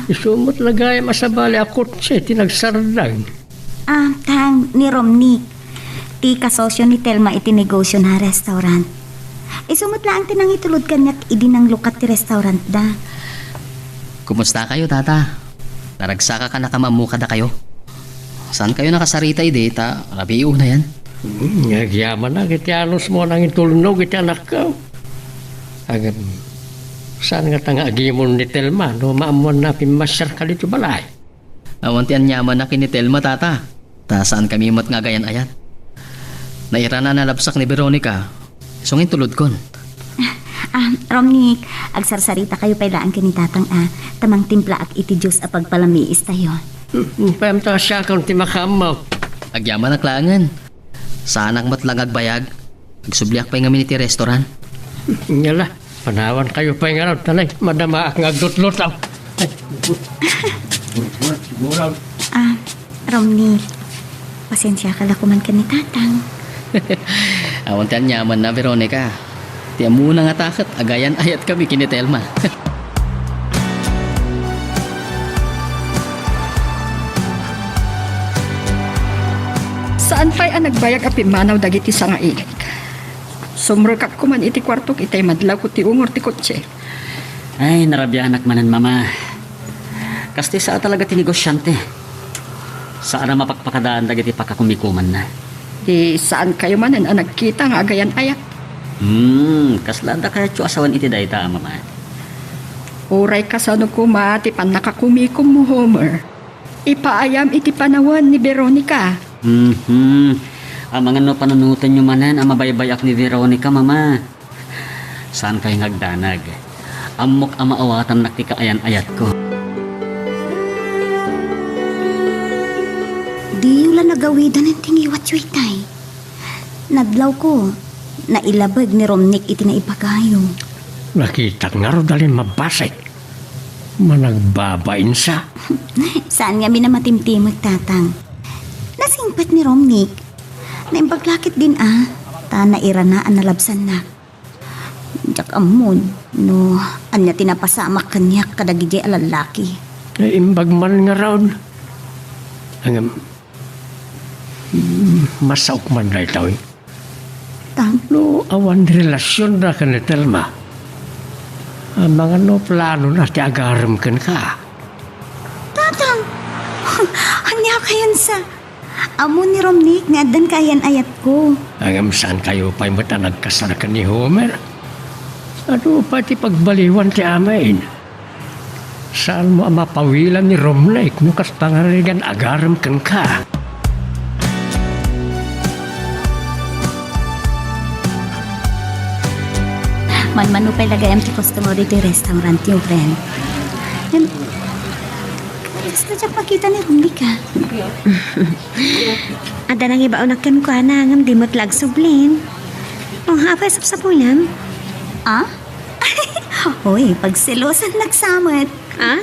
Isumot la gayam asabali akot siya tinagsardang. Tang ni Romnick. Ti kasosyo ni Telma iti negosyo na restaurant. Isumot lang tinang itulod kanyak idinang lukat ti restaurant da. Kumusta kayo, tata? Naragsaka ka na kamamuka da kayo? Saan kayo nakasarita ta? Rabiyo na yan. Nagyaman na, kitianos mo nang itulnog iti anak ko. Agam, saan nga tanga agimon ni Telma, no maamuan na pimasyar ka dito balay? Awantian nyaman na kini Telma, tata. Ta saan kami mat nga gayan ayat? Naira na nalabsak ni Veronica. Sungin tulod kon. Romnick, agsarsarita kayo pailaan ka ni tatang tamang timpla ak iti Diyos a pagpalamiis tayo. Pamta siya kung ti makamaw. Agyaman na klangan. Saanak matlang agbayag. Agsubliak pa yung amin iti restaurant. Ngala, panawan kayo pa yung araw. Talay, madama ak ngaglutlutaw. Romnick, pasensya ka lakuman ka ni tatang. Awantian nyaman na, Veronica. Tiyan muna nga takot, agayan ayat kami kini Telma. Saan pa'y nagbayag api manaw dagiti sa nga ilik? Sumrukap ko man iti kwartok itay madlaw ko ti ungor ti kotse. Ay, narabyanak manan, mama. Kasti saa talaga tinigosyante. Saan na mapagpakadaan dagiti pakakumikuman na. Di saan kayo manan ang nagkita nga agayan ayak? Kaslanda kaya tso asawan iti dayta, mama. Uray kasano ko ti pan nakakumikom mo, Homer. Ipaayam iti panawan ni Veronica. Ang mga no panunutan nyo manan ang mabaybayak ni Veronica, mama. Saan kayo ngagdanag? Amok ang maawatan naktika ayan ayat ko. Di yun lang nagawidan ng tingiwat yoy tay. Nadlaw ko, nailabag ni Romnick iti na ipagayo. Nakita nga ro dalin mabasay. Managbabain sa. Saan nga minamatimtimag tatang? Nasingpat ni Romnick. Naimbaglakit din ta nairanaan na labsan na. Jak amon, no, anya tinapasamak kanya kadagidi alalaki. Imbag man nga raon. Ang masaok man na itaw eh. No, awan relasyon na ka ni Telma. Ang mga no plano na ti agaram kan ka. Tatang, anya kayan sa amo ni Romnick nga dan kayan ayat ko. Ang saan kayo pa'y mata nagkasarakan ni Homer? Ano pati pagbaliwan ti amain? Saan mo ang mapawilan ni Romnick no kastangarigan agaram kan ka? Man-manu pa lagayam ti customer dito yung restaurant yung friend. Gusto dyan makita ni Romnick ha? Ada nang iba unak kan ko na ngam di mo tlag sublin. O hapa sa pulam. Ah? Hoy, pagselosan nagsamot. Ah?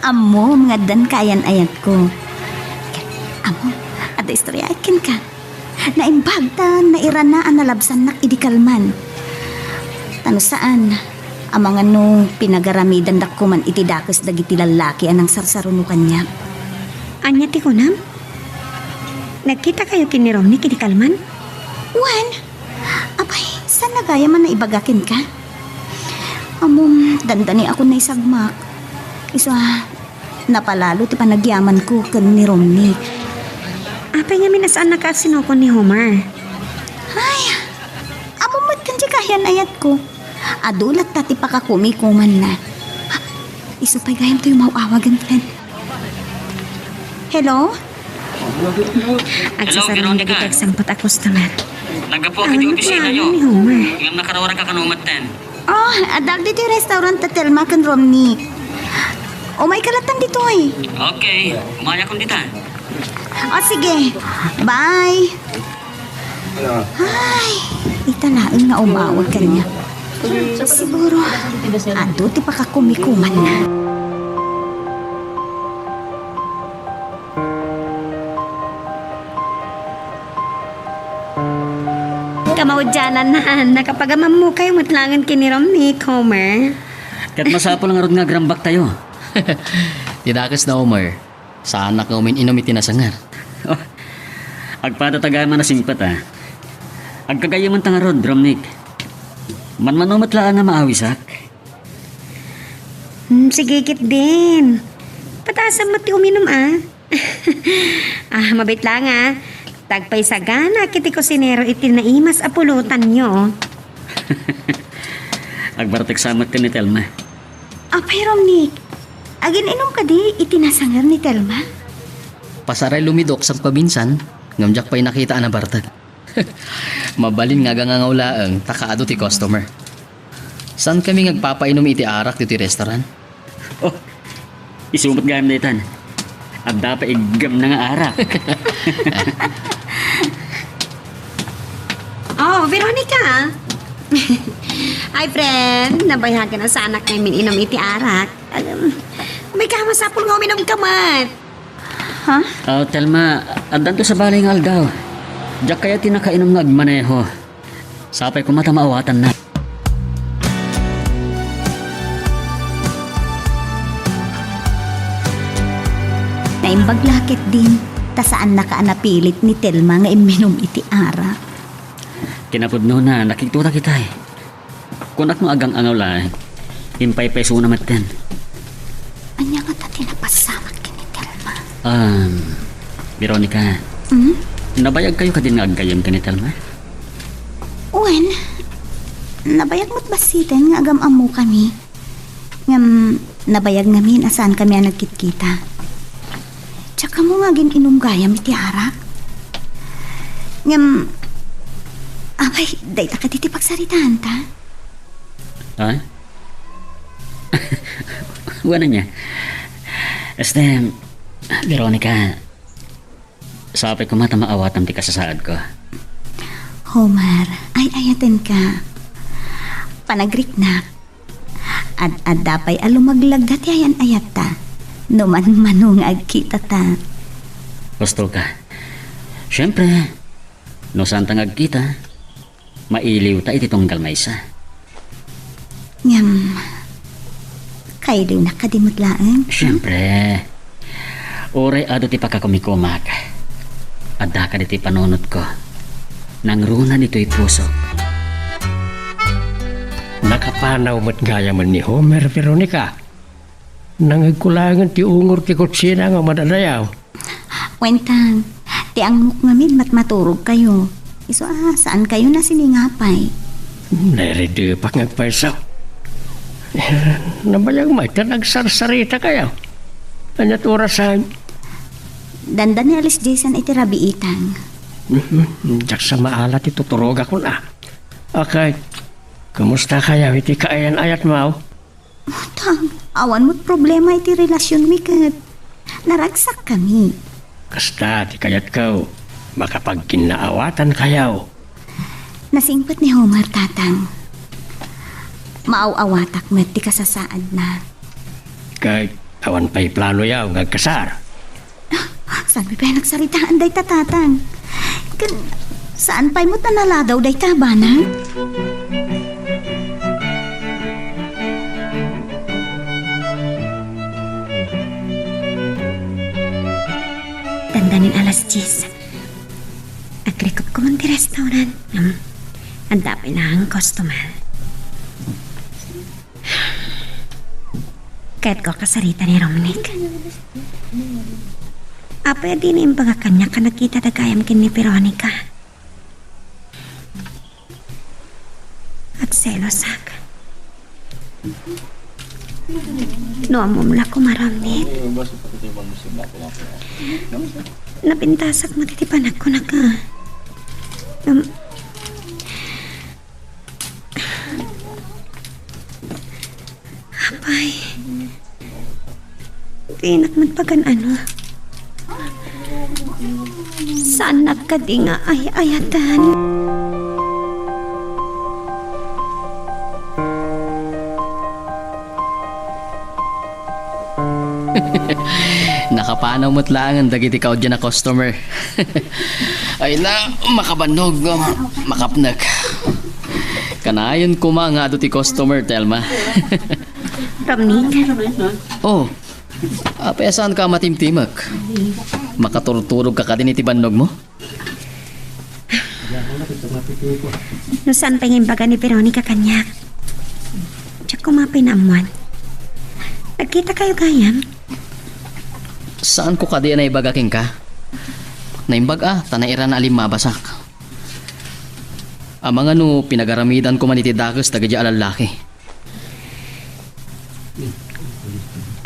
Amo, mga dan kayan ayat ko. Amo, ada istorya akin ka. Naimbagtan, nairanaan na labsan nak idikalman. Tano saan? Ang mga no pinagaramidan dakuman iti dakes dagiti lalaki anang sarsaruno kanya. Anya ti kunam? Nagkita kayo kini Romnick kini Kalman? Wan, abay, saan nagaya man na ibagakin ka? Among, dandani ako na isagmak. Isa, napalalo ti panagyaman ko kan ni Romnick. Apay nga minasaan na kasinoko ni Homer. Ay, amumot kan di kayan ayat ko. Adulat tati pakakumikuman na. Ha, iso pa'y gayam to yung mauawagan, friend. Hello? Agsasarin na Veronica. kita sampot a customer. Nagapo ka di opisina nyo. Ni Homer. Yung nakarawara ka kanumatan. Oh, adag dito yung restaurant na Telma kan Romnick. O may kalatan dito eh. Okay, umaya kong dita. O sige, bye. Ay, italain nga umawag ka niya. Siguro, ando ti pakakumikuman na. Kamaudyanan na nakapagamam mo kayo matlangan kini Romnick, Homer. Kat masapol nga rod nga grambak tayo. Tidakas na Homer. Sa anak nga umin inom itinasangar. Oh, agpatatagaman na simpat ah. Agkagayaman tanga rod, Romnick. Manmanomatlaan na maawisak. Sige kit din. Patasan mo ti uminom mabait lang Tagpay sagana kiti kusinero iti naimas apulutan nyo. Agbartek samat ka ni Telma. Apay, Romnick, agin inom ka di itinasangar ni Telma? Pasaray lumidok sa pabinsan. Ngamjak pa'y nakita na bartag. Mabalin nga gangangawlaang takaado ti customer. San kami ngagpapainom iti arak dito restaurant? Oh, isumot gayam na itan. At dapat igam na nga arak. Oh, Veronica. Hi, friend. Nabayagan na sa anak namin inom iti arak. May kamasapol nga uminom kamat. Ha? Oh, Telma, adan to sa balay nga aldaw. Diyak kaya tinakainom nga agmaneho. Sapay ko mata maawatan na. Naimbaglakit din, ta saan nakaanapilit ni Telma nga iminom iti arak. Kinapudno na, nakikita kita eh. Kunak mo agang angaw lang, impay peso na maten. Anya nga ta tinapasamak kini Telma. Veronica, nabayag kayo ka din nga agkayam ka ni Telma? Uwen, nabayag mo't basitin nga agam amo kami. Ngam, nabayag namin asaan kami ang nagkitkita. Tsaka mo nga gin inunggayam iti arak. Ngam, abay, day ta ka diti pagsaritaan ta. Ha? Wala niya. Veronica, sapay ko mata maawatan ti kasasaad ko. Homer, ay ayaten ka. Panagrik na. Ad dapay alumaglag dati ayan ayat ta. Numan manung agkita ta. Gusto ka. Siyempre, No saan tangag kita, mailiw ta iti tunggal maysa. Ngam, kayo din nakadimutlaan. Siyempre, oray ado ti pagkakumikumak. Adda ka diti panunot ko. Nangruna nito'y puso. Nakapanaw mo't gaya man ni Homer, Veronica. Nangagkulangan ti ungor ti kutsina nga madadayaw. Wentang, ti ang mukngamin maturog kayo. Iso saan kayo na siningapay? Naridipak ngagpaisaw. Nabayang may nagsarsarita kayo. Anyat orasan. Dandan ni alis Jason iti rabiitang. Jak sa maalat ituturog ako na. Okay. Kamusta kaya iti kaayan ayat mo? Tang, awan mo't problema iti relasyon mi kat. Naragsak kami. Kasta ti kayat ko. Makapagkinaawatan kayaw. Nasingpot ni Homer tatang. Maaw-awatak met ti kasasaad na. Kay awan pa'y plano yaw ngagkasar. Saan pa nagsaritaan day tatatang? Saan pa'y mo't nanaladaw day tabanang? Dandanin alas 10. Agrikot ko man ti restaurant. Ang dapay na ang customer. Kahit ko kasarita ni Romnick. Apa din yung baga kanya ka nakita dagayam kin ni Veronica. At selosak. No amumla ko maramnik. Napintasak matitipan ako na ka. Apay. Tinak magpagan ano. Saan nagkadi nga ay ayatan? Nakapanaw mo't lang ang dagiti ka dyan na customer. Ay na, makabanog, makapnag. Kanayon ko nga ado ti customer, Telma. Romnick, Oh, saan ka matimtimak? Makaturturog ka ka din iti bandog mo? no saan pa yung baga ni Veronica kanyak? Tsak kumapay na amuan. Nagkita kayo gayam? Saan ko ka di na ibagaking ka? Naimbag tanairan na alim mabasak. Amang ano, pinagaramidan ko man iti dagas tagadya alalaki.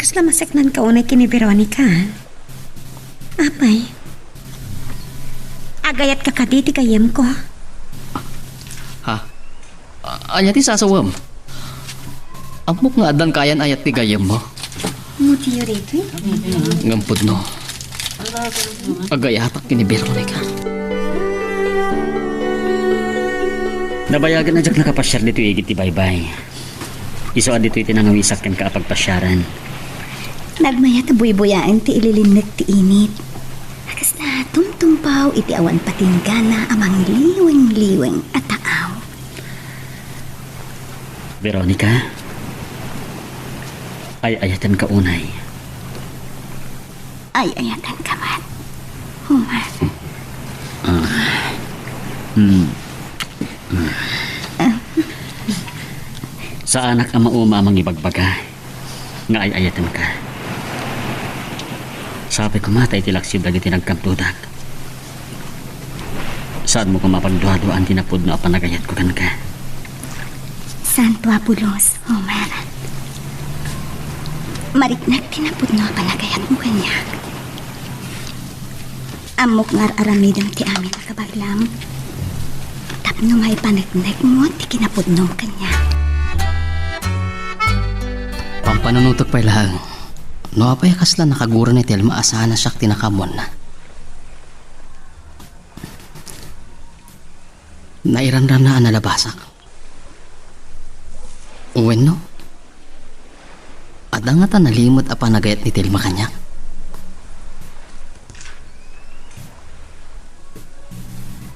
Kasla maseknan ka unay kini Veronica. Apay. Agayat ka kaditi kayam ko. Ha? Anya ti sasawam? Amok nga adan kayan ayat ti gayam mo. Mutiyo rito Ngampod no. Agayatak kini Veronica. Nabayagan na jak nakapasyar dito igit ti baybay. Iso dito iti nangawisak ken kaapagpasyaran. Nagmayat buy-buyaan ti ililinag ti init. Akas na tumtumpaw iti awan patinggana amang liweng-liweng at taaw. Veronica, ay ayatan ka unay. Ay ayatan ka man. Homer. Sa anak ang maumamang ibagbaga, nga ay ayatan ka. Sabi ko matay tilaksib dagiti nagkamtudak. Saan mo ko mapagduha-duhaan tinapod no apanagayat ko kan ka? Santo Apulos, Homer. Mariknag tinapod no palagayat mo kanya. Amok ngar aramidam ti amin nakabaglam. Tapno may panagnag mo ti kinapod no kanya. Pampanunutok pa lang. No apay kasla nakagura ni Telma asahan na siya tinakamon na. Nairanran na nalabasak. Uwen no? Adang nga ta nalimot a panagayat ni Telma kanya.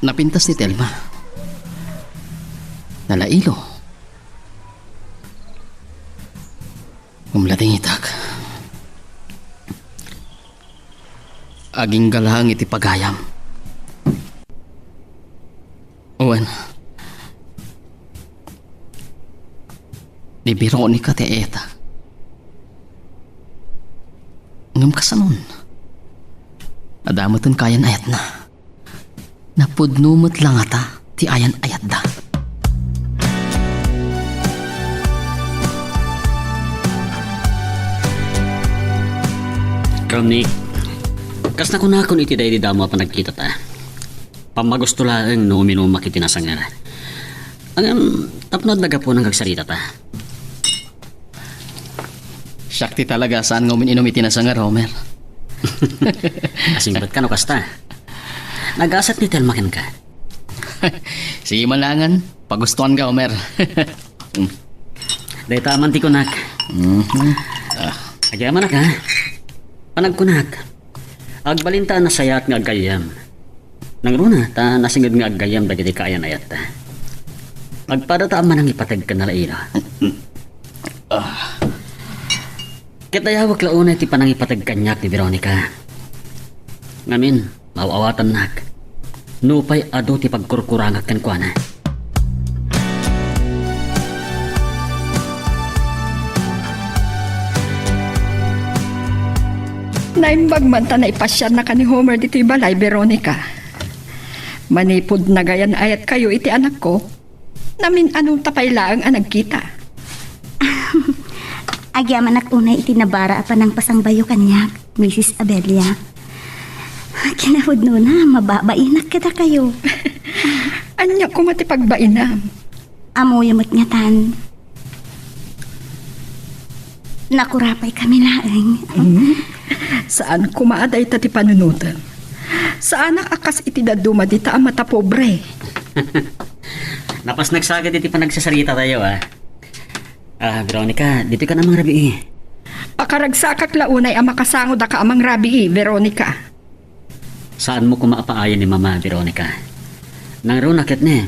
Napintas ni Telma. Nalailo. Umlating itak. Aging galahang iti pagayam. Uwan. Di biro ni ka ti eta. Ngam kasanon. Adamatan kayan ayat na. Napudnumot lang ata ti ayan ayat da. Romney, kas na kunakon iti day di damo pa nagkita ta. Pamagusto lang no uminom makiti nasangan. Ang tapnod na po nang kagsarita ta. Sakti talaga saan nga uminom iti nasangar, Homer. Asing ba't ka no kasta? Nag-asat ni Telma ken ka. Sige malangan, pagustuhan ka, Homer. Day taman ti kunak. Agyaman na ka. Panagkunak. Agbalinta na sayat nga agayam. Nangruna ta nasingid nga agayam dagiti kaayan ayat ta. Agpada ta man ang ipatag ka na laila. Kitayawag launa ti panang ipatag kanyak ni Veronica. Ngamin, mawawatan nak. Nupay ado ti pagkurkurangak kan kuana. Naimbag man ta na ipasyan na ka ni Homer dito balay, Veronica. Manipod na gayan ayat kayo iti anak ko. Namin anong tapaylaang ang nagkita. Agyaman ak unay itinabara pa ng pasangbayo kanyak, Mrs. Abelia. Kinahod no na, mababainak kita kayo. Anya ko matipagbainam. Amo yumot nga tan. Nakurapay kami laeng. Saan kumaaday ta ti panunutan? Saan akas iti daduma dita ang mata pobre? Napas nagsagad iti panagsasarita tayo Veronica, dito ka namang rabi Pakaragsakak launay ang makasangod ka amang rabi Veronica. Saan mo kumapaayan ni Mama, Veronica? Nang runakit ne,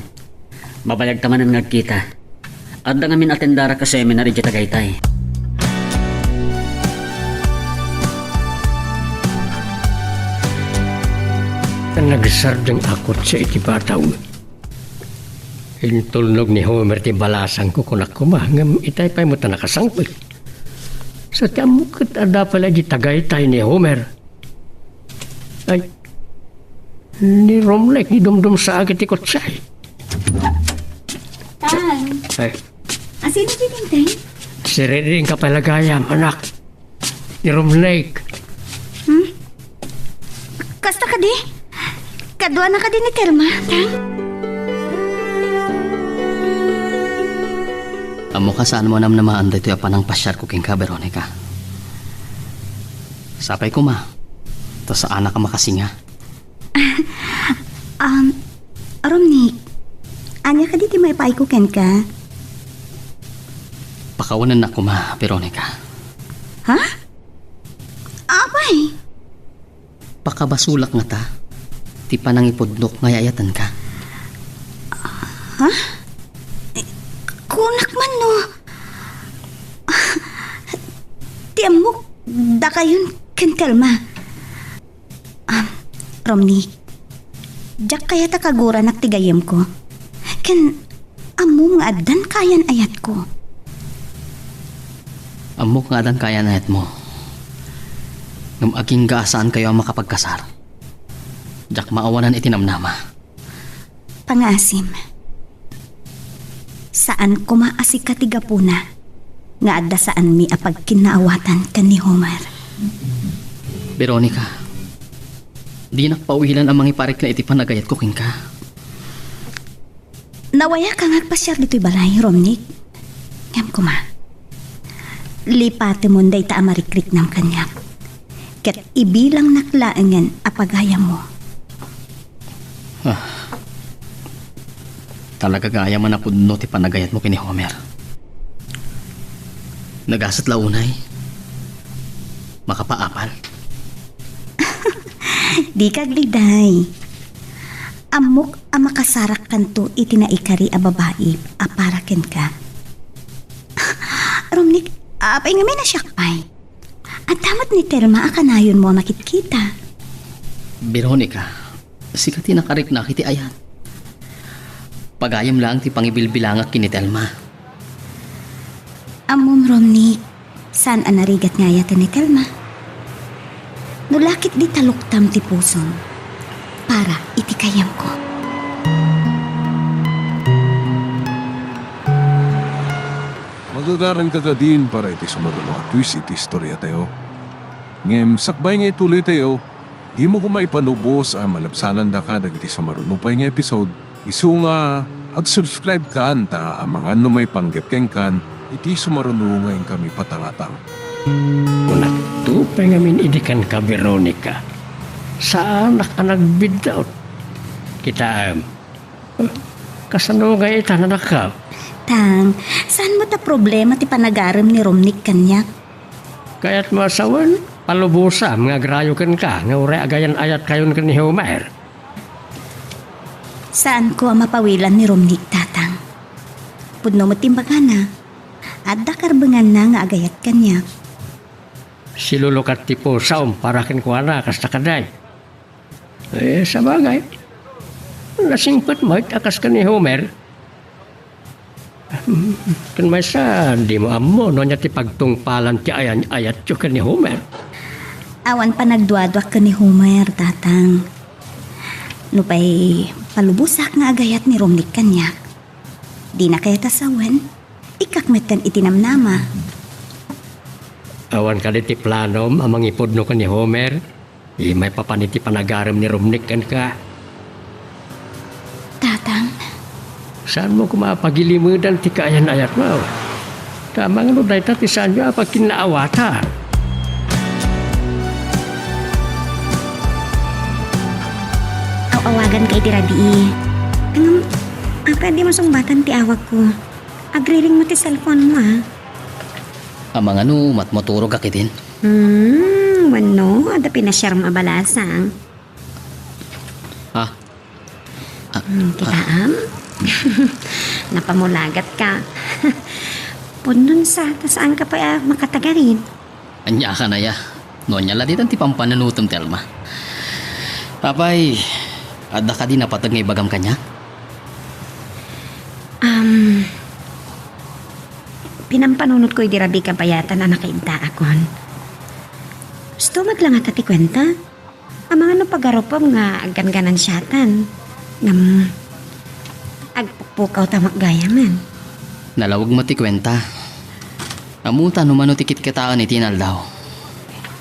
mabayag tamanan ngagkita. At da ngamin atendara ka seminar iti Tagaytay. Nagsardeng akot sa iti bataw. Intulnog ni Homer ti balasang ko kunak kumahangam itay pa'y mo ta nakasangpil. Sa tiamukit ada pala di Tagaytay ni Homer. Ay, ni Romlek ni dumdum sa agad ikot siya. Tan, Ay, asino tinintay? si Reding kapalagayam, anak. Ni Romlek. Kasta ka di? Kadwa na ka din ni Telma, Tan? Amo ka saan mo namnamaan dito yung panang pasyar ko king ka, Veronica. Sapay ko ma. To sa anak ka makasinga. Romnik, anya ka diti may paikuken ka? Pakawanan na ko ma, Veronica. Ha? Abay, Pakabasulak nga ta. Ti panang ipudnok ngayayatan ka. kunak man no. Tiamok, da kayon ken Telma. Romnik, jak kaya ta kagura naktigayem ko. Ken, amo nga adan kayan ayat ko. Amok nga dan kaya na mo. Ngam aging gaasaan kayo ang makapagkasar. Jak maawanan itinamnama. Pangasim, saan ko maasik katigapuna nga adda saan mi apag kinaawatan kan ni Homer. Veronica, di nakpawilan ang mga iparik na itipanagayat ko king ka. Nawaya ka ngagpasyar dito'y balay, Romnik. Ngam ko ma. Lipati mo day ta amarikrik ng kanyak. Kat ibilang naklaangan apagayam mo. Talaga gaya man na pudno ti panagayat mo kini Homer. Nagasat launay. Makapaapal. Di kagliday. Amok a makasarak kanto iti naikari a babae a para ken ka. Romnik, apay nga may nasyakpay. At damat ni Telma a kanayon mo makitkita. Veronica, sikat tinakarik na kiti ayan. Pagayam lang ti pangibilbilangak kini Telma. Amom Romnik, saan a narigat nga yata ni Telma? Nulakit di taluktam ti puson para itikayam ko. Magagaran ka din para iti sumaruno at twist iti istorya tayo. Ngem, sakbay nga ituloy tayo, di mo kumaipanubos ang malabsanan da ka dagiti sumaruno pa nga episode. Isu nga, ag-subscribe ka anta ang mga may panggepkeng kan, iti sumaruno ngayon kami patangatang. Kuna tupay ngamin idikan ka, Veronica. Saan ka nagbidot? Kita, kasano nga itanan ka? Tang, saan mo ta problema ti panagaram ni Romnik kanyak? Kaya't masawan, palubusa, mga grayokan ka, nga ure agayan ayat kayon ka ni Homer. Saan ko ang mapawilan ni Romnik, tatang? Pudno mo timbaga na, at dakarbangan na nga agayat kanyak. Silulukat ti pusaw, para kinkwana, kasta kaday. Sa bagay, nasingpot mo, akas ka ni Homer. Kan may sa, di mo amo, no niya ti pagtungpalan ti ayan ayat yo ka ni Homer. Awan pa nagduadwak ka ni Homer, tatang. No pa'y palubusak nga agayat ni Romnik kanyak. Di na kaya tasawan, ikakmet kan itinamnama. Awan ka ti planom, amang ipod no ka ni Homer. May papaniti panagaram ni Romnik kan ka. Tatang, Saan mo kumapagilimudan ti kaayan ayat mo? Tama nga no, dahil tati saan nyo apag kinaawata. Awagan kay ti Rabi. Pwede mo sumbatan ti awag ko. Agriring mo ti cellphone mo Amang ano, matmoturog ka kitin. Wano, ada pinasyar mo abalasang. Ha? Kita napamulagat ka. Punon sa, saan ka pa makatagarin? Anya ka na ya. Nonya laditan ti pampananutom Telma. Apay, ada ka din napatag nga ibagam kanya? Pinampanunot ko di Rabi kapayatan na nakainta akon. Gusto maglangat ati kwenta? Ang mga napagaropom nga aggan-ganan siyatan. Agpukpukaw tamak gaya man. Nalawag mo ti kwenta. Amuta numano tikit kitaan itinal daw.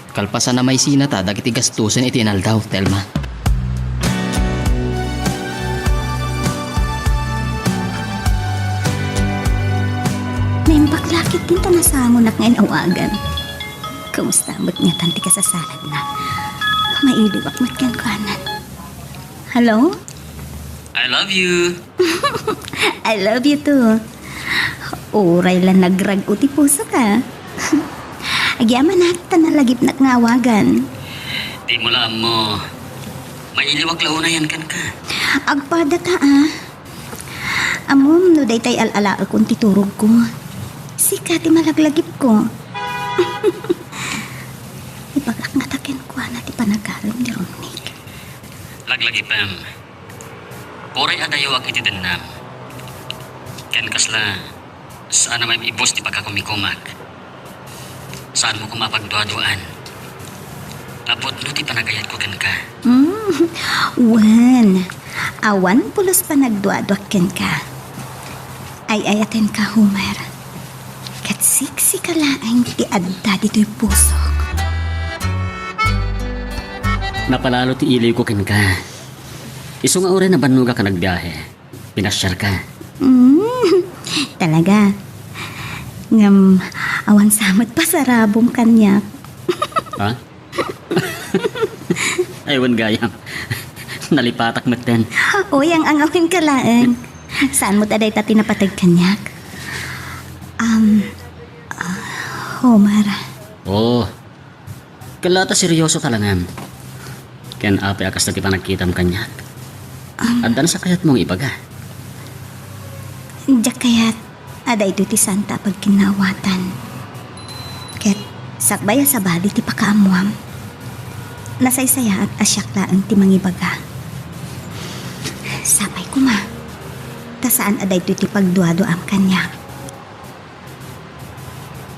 Kalpasan na may sinata dagiti gastusin itinal daw, Telma. naimbak lakit din ta nasangon at ngayon awagan. Kumusta mo't nga tanti ka sa salad na. Mailiwak mo't kan kanan. Hello? I love you. I love you too. Uray lang nagrag uti puso ka. Agyaman natin na lagip na ngawagan. Di mo lang mo. Mailiwag launa yan kan ka. Agpada ta Amom no day tay alala akong titurog ko. Sika ti malaglagip ko. Ibagak nga takin ko na ti panagaram ni Romnik. Laglagi pam. Poray adayawag iti denam. Ken kasla saan na may ibos ti pagkakumikumak. Saan mo kumapagduaduan. Labot no ti panagayat ko ken ka. Wan. Awan pulos pa nagduadwakken ka. Ay ayaten ka, Homer. Katsiksi ka laang ti adda dito'y puso. Napalalo ti iliw ko ken ka. Isu nga ore na banuga ka nagbiyahe. Pinasyar ka. Talaga. Ngam, awan samat pa sa rabong kanya. Ha? Aywan gayam. Nalipatak maten. Uy, ang angawin ka laang. Saan mo taday tati napatag kanyak? Homer. Oh. Kalata seryoso talangan. Ken ape akas na ti panagkitam kanyak. Andan sa kayat mong ibaga. Diyak kaya't aday ito ti Santa pag kinawatan. Ket sakbaya sa bali ti pakaamuam. Nasaysaya at asyak laang ti mangibaga. Sapay ko ma. Ta saan aday ito ti pagduado am kanya.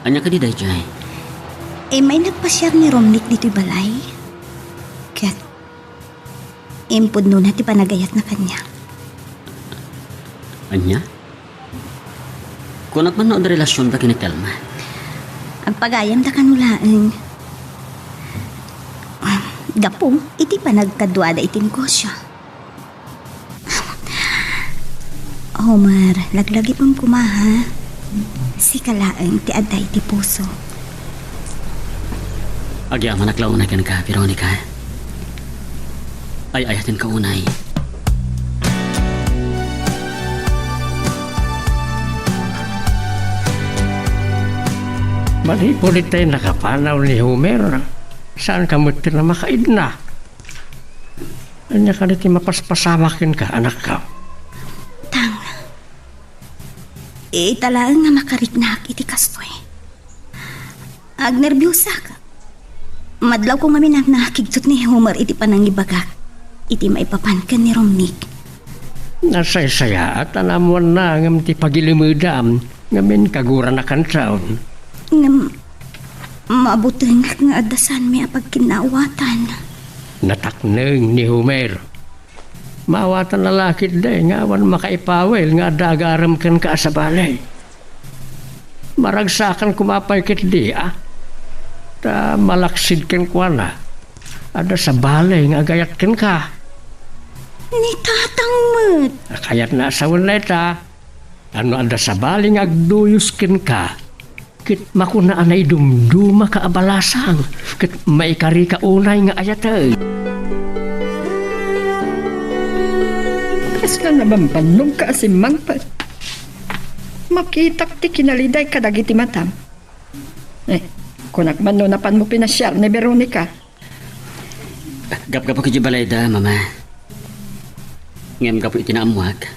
Anya ka di day, Jay? May nagpasyar ni Romnick dito'y balay. Ket impod no na ti panagayat na kanya. Anya? Kunat man na ang relasyon da kini Telma. Ang pagayam da kanulaang. Gapong, iti pa nagkaduada iti negosyo. Homer, laglagi pong kumaha. Si kalaang ti aday ti puso. Agyaman naklaunay ka ka, Veronica. Ay ayatin ka unay. Manipulit tayo nakapanaw ni Homer. Saan ka mo na makaidna? Anya ka niti mapaspasamakin ka, anak ka. Tang, talaan nga makariknak iti kastoy. Agnerbyusa ka. Madlaw ko ngamin ang nakiktot ni Homer iti panangibagak. Iti maipapankan ni Romnick. Nasaysaya at anamuan na ngam ti pagilimudam ngamin kagura na kansaon. Ngam, maabuteng nga adasan mi apag kinawatan. Natakneng ni Homer. Maawatan lalakid day nga awan makaipawel nga dagaram kan ka sa balay. Maragsakan kumapay kit di ta malaksid ken kuana. Ada sa balay nga agayat ken ka. Ni tatang mat. Kayat na asawan na ita. Ano ada sa balay nga agduyos ken ka. Kit makuna anay dumduma ka abalasang. Kit maikari ka unay nga ayatay. Kas ka naman banog ka asimang pa. Makitak ti kinaliday kadagiti matam. Kunak man no napan mo pinasyar ni Veronica. Gap-gapo ki Balayda, mama. Ngem gapo itinaamuak.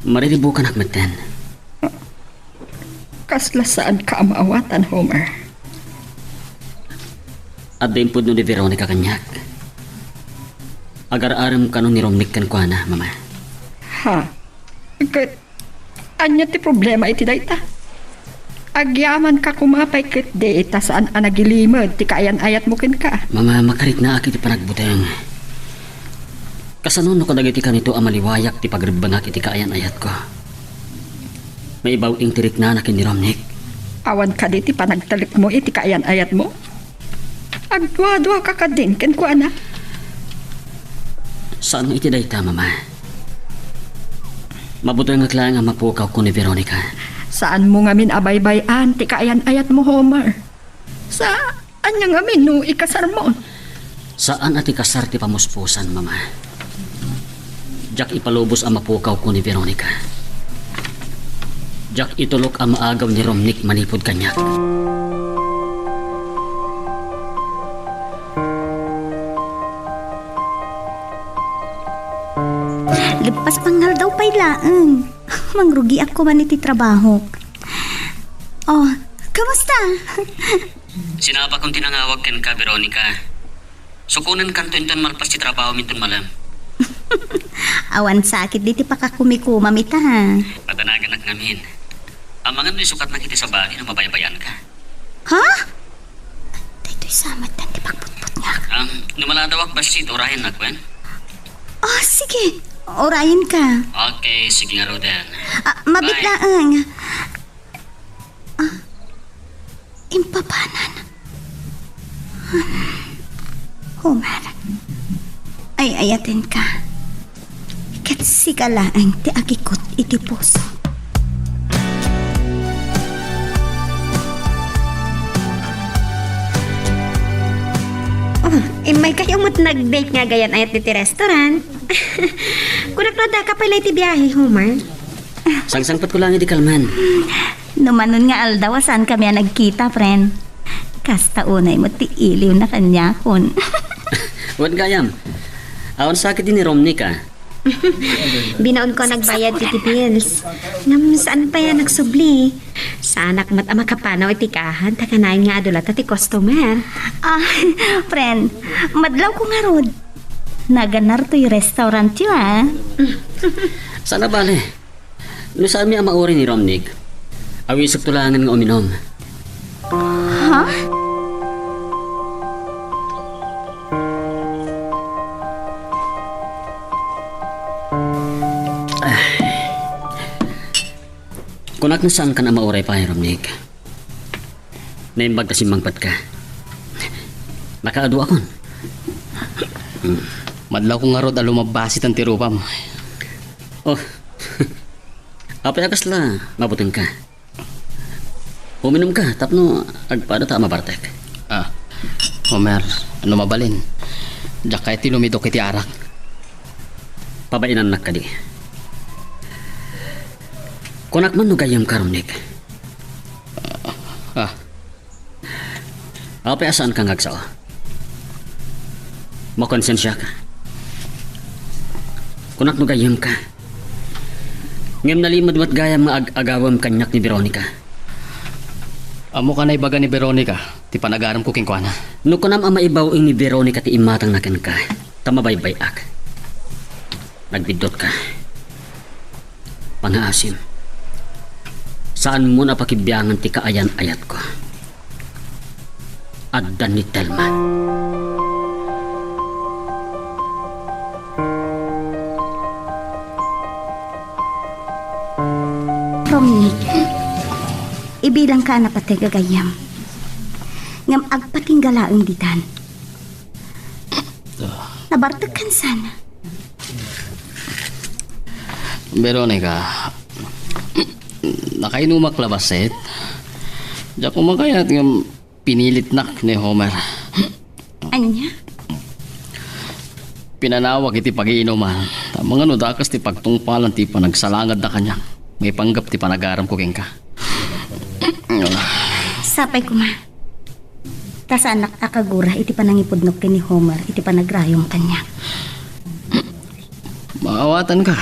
Mariribukan akmeten. Kasla saan ka amaawatan, Homer? At daimpod no ni Veronica kanyak. Agar-aram ka no ni Romnick kan kuana, mama. Ha? Anya ti problema iti dayta? Agyaman ka kumapay ket de ita saan anagilimod ti kaayan ayat mo ken ka. Mama, makarit na aki ti panagbuteng. Kasano no kadagiti ka nito amaliwayak ti pagribangak iti kaayan ayat ko. May ibaw ing tirik na nakin ni Romnick. Awan ka di ti panagtalik mo iti kaayan ayat mo. Agdwa-dwa ka ka din ken kuana. Saan mo iti dayta, mama? Mabuto nga klang nga mapukaw ko ni Veronica. Saan mo ngamin abay-bayan ti kaayan ayat mo, Homer? Saan nga ngamin no ikasar mo? Saan ati kasar ti pamuspusan, mama? Jack ipalubos ang mapukaw ko ni Veronica. Jack itulok ang maagaw ni Romnick manipod kanyak. Lipas pangal daw pa'y laang. Mangrugi ako man iti trabaho. Oh, kamusta? Sinapa kong tinangawag ken ka, Veronica. Sukunan kanto inton malpas ti trabaho minton malam. Awan sakit diti pakakumikumam ita ha. Patanagan ak ngamin. Ang mga no'y sukat na kiti sa bahay na mabaybayan ka. Ha? Dito'y samat na ti pagputput niya. Numaladawak basit orahin na kwen? Oh, sige. Orayin ka. Okay, sige nga Roden. Mabit Bye. laang. Impapanan. Homer. Ay ayatin ka. Kat sigalaang ti agikot iti puso. May kayo mo't nag-date nga gayan ayat diti restaurant. Kunak-nada ka pala iti biyahe, Homer. Sangsangpat ko lang iti kalman. Numanon nga aldaw saan kami nagkita, friend. Kasta unay mo ti iliw na kanya kon. Wan gayam. Awan sakit din ni Romney ka. Binaon ko nagbayad iti bills. Ngam saan pa yan nagsubli? Sa anak mat ama kapanaw iti kahan, takanayin nga adulat ati customer. Ah, friend, madlaw ko nga rod. Naganar to yung restaurant yun, ah. Sana bale. No saan mi ang mauri ni Romney? Awisok tulangan nga uminom. Ha? Kunak na saan ka na mauray pa, Romney? Naimbag na simangpat ka. Nakaadu akon. Madlaw ko nga rod alumabasit ang tirupam. Oh, apay akas la, mabuting ka. Uminom ka, tapno, agpada ta mabartek. Homer, ano mabalin? Diyak kahit tinumidok iti arak. Pabainan na ka di. Kunak man no gayam ka, Romney. Apay asaan kang agsaw? Makonsensya ka. Kunak no gayam ka. Ngem nalimad mat gayam nga agawam kanyak ni Veronica. Amo ka na ibaga ni Veronica, ti panagaram ko kingkwana. No kunam ang maibawing ni Veronica ti imatang nakan ka. Tamabaybay ak. Nagbidot ka. Pangaasim. Saan mo napakibiyangan ti kaayan-ayat ko? Addan ni Telma. Romney, ibilang ka na pati gagayam. Ngam agpating galaang ditan. Nabartag kan sana. Veronica, nakainumak labaset. Diyak kumakayat nga pinilit nak ni Homer. Anya? Pinanawag iti pag-iinuman. Tamang ano dakas ti pagtungpalan ti panagsalangad na kanya. May panggap ti panagaram ko king ka. Sapay ko ma. Tas anak akagura iti panangipudnok ni Homer iti panagrayong kanya. Maawatan ka.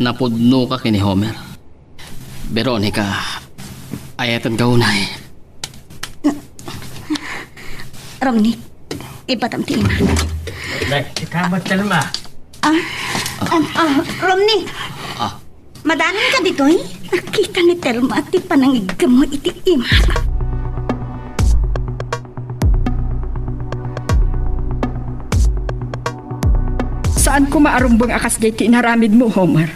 Napudno ka kini Homer. Veronica, ayatan ka unay. Romney, ibatam ti ima. Nagkamat ka naman. Romney, madanan ka dito eh. Nakita ni Telma at ti panangigam mo iti ima. Saan ko maarumbang akas gay ti naramid mo, Homer?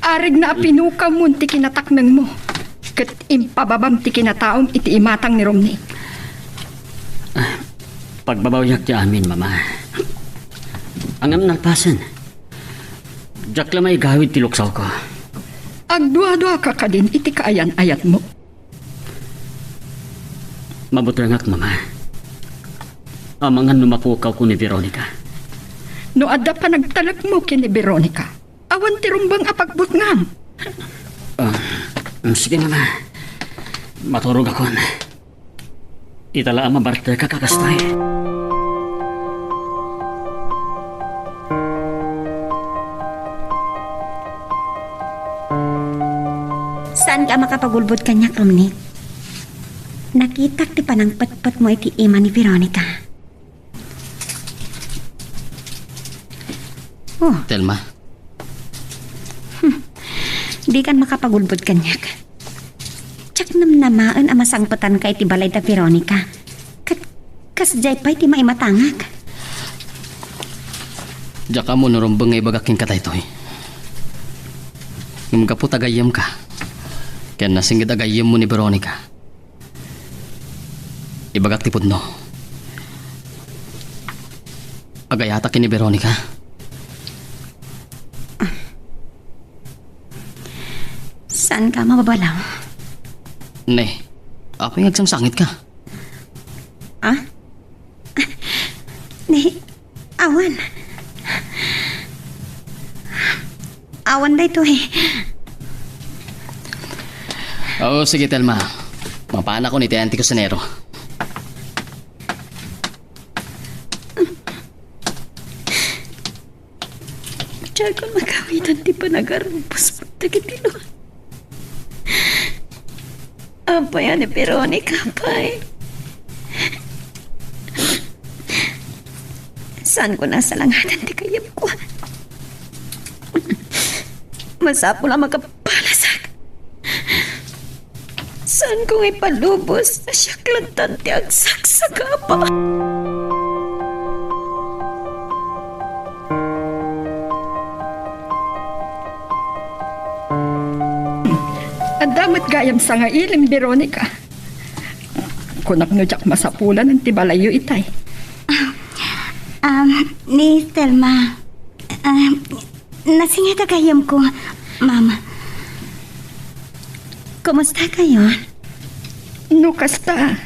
Arig na pinukaw mo ti kinataknang mo. Kat impababam ti kinataom iti imatang ni Romney. Pagbabawyak ti amin, Mama. Angam nalpasan. Diyak lamay gawid ti luksaw ko. Agdua-dua ka ka din iti kaayan-ayat mo. Mabutrangak, Mama. Amangan numapukaw ko ni Veronica. No adda pa nagtalag mo kini Veronica. Awan ti rumbang apagbutngam. Sige, Mama. Maturog ako na. Itala ang mabarte ka kakastay. Saan ka makapagulbot kanya, Romney? Nakita ti panang patpat mo iti ima ni Veronica. Oh, Telma, di kan makapagulbot kanya. Tsak namnamaan ang masangpatan ka iti balay ta Veronica. Kasjay pa iti maimatangak. diyak ka mo narumbang nga ibagaking kataytoy. Ngam ka po tagayam ka. Kaya nasinggit agayam mo ni Veronica. Ibagak ti pudno. Agayata ki ni Veronica. Saan ka mababalaw? Ne, apay ngagsamsangit ka. Ah? Ni, awan. Awan da ito eh. Oo, sige Telma. Mapana ko ni Tianti ko sa Nero. Diyan ko magawitan ti panagarumpos pagtagitilo. Apa yan ni Veronica, pay? Saan ko nasa langatan ti kayap ko? Masapo lang magkapalasag. Saan kong ipalubos na siya klantan ti agsak sa gapa? Ang damat gayam sa nga ilim, Veronica. Kunak no jak masapulan ng tibalayo itay. Ni Telma. Nasingita kayam ko, Mama. Kumusta kayo? No kasta.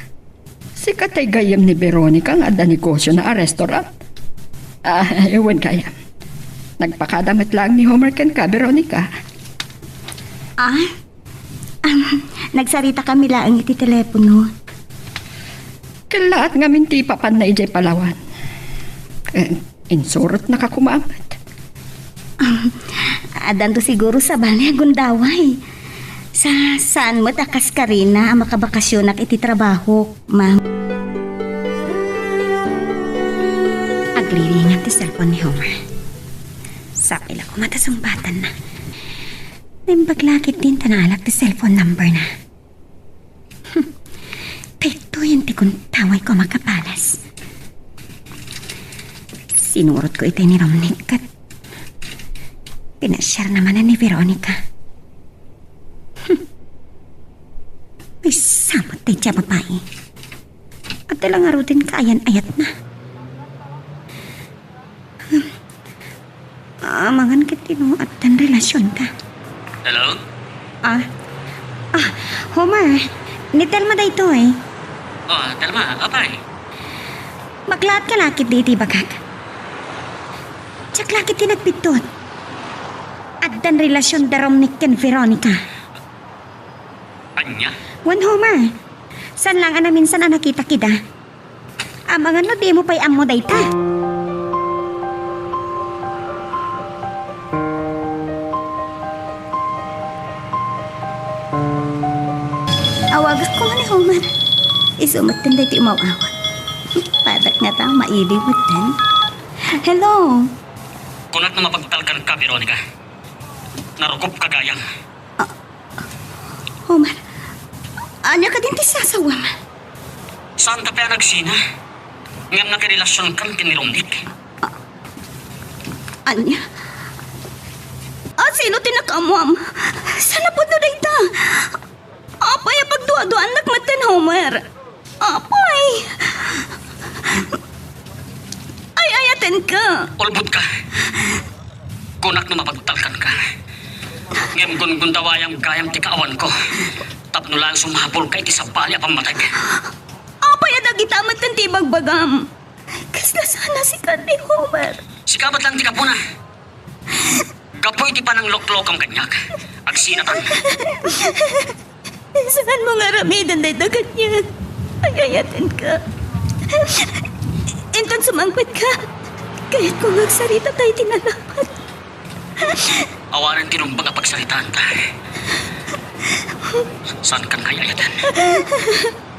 Si katay gayam ni Veronica nga da negosyo na a restaurant. Ewan kaya. Nagpakadamit lang ni Homer ken ka, Veronica. Nagsarita kami lang iti telepono. Kalaat nga minti papan na ijay Palawan. Insurot na kakumamat. Adan to siguro sa bali gundaway. Saan mo takas ka rin na ang makabakasyon at iti trabaho, Ma'am? Agliringan ti cellphone ni Homer. Sabi lang ko matasumbatan na. Nimbaglakit din tanalak ti cellphone number na. Pito yung ti kung taway ko makapalas. Sinurot ko ito ni Romnick at pinashare naman na ni Veronica. May samot tayo siya babae. At talang arutin kaayan-ayat na. Amangan kitino at tan relasyon ka. Hello? Homer, ni Telma da ito eh. Oh, Telma, apay. Maglaat ka lakit di iti bagag. Tsak lakit ti nagpitot. At dan relasyon da Romnick ken Veronica. Anya? Wan Homer, san lang ana minsan ang nakita kita. Amangan no di mo pa'y amo da ita. Awagas ko nga ni Homer. Isumat din dahi umaw-awat. Padak nga tang mailiwat din. Hello. Kunat na mapagtalkan ka, Veronica. Narugop ka gayang. Homer. Anya ka din ti sasawam. Saan ka pa nagsina? Ngam nakirelasyon kang kinirumdik. Anya? Sino tinakamuam? Sana po na dayta? Apay pagduwa-duan nagmatan, Homer. Apay. Ay, ayaten ka. Ulbut ka. Kunak na mapagtalkan ka. Ngam gun-gundawayang gayang tikaawan ko. Tapno lang sumapol kay ti sabali apang matag. Apay adagitamat ng tibagbagam. Kas na sana si Candy, Homer. Sikabat lang ti kapuna. Kapoy ti panang loklokang kanyak. Agsinatan. Saan mo nga ramidan na dagat niya? Ayayatin ka. Inton sumangpit ka. Kahit kung magsarita tayo tinalapat. Awanan tinumbang pagsalitaan ka. Saan kan kayayatan?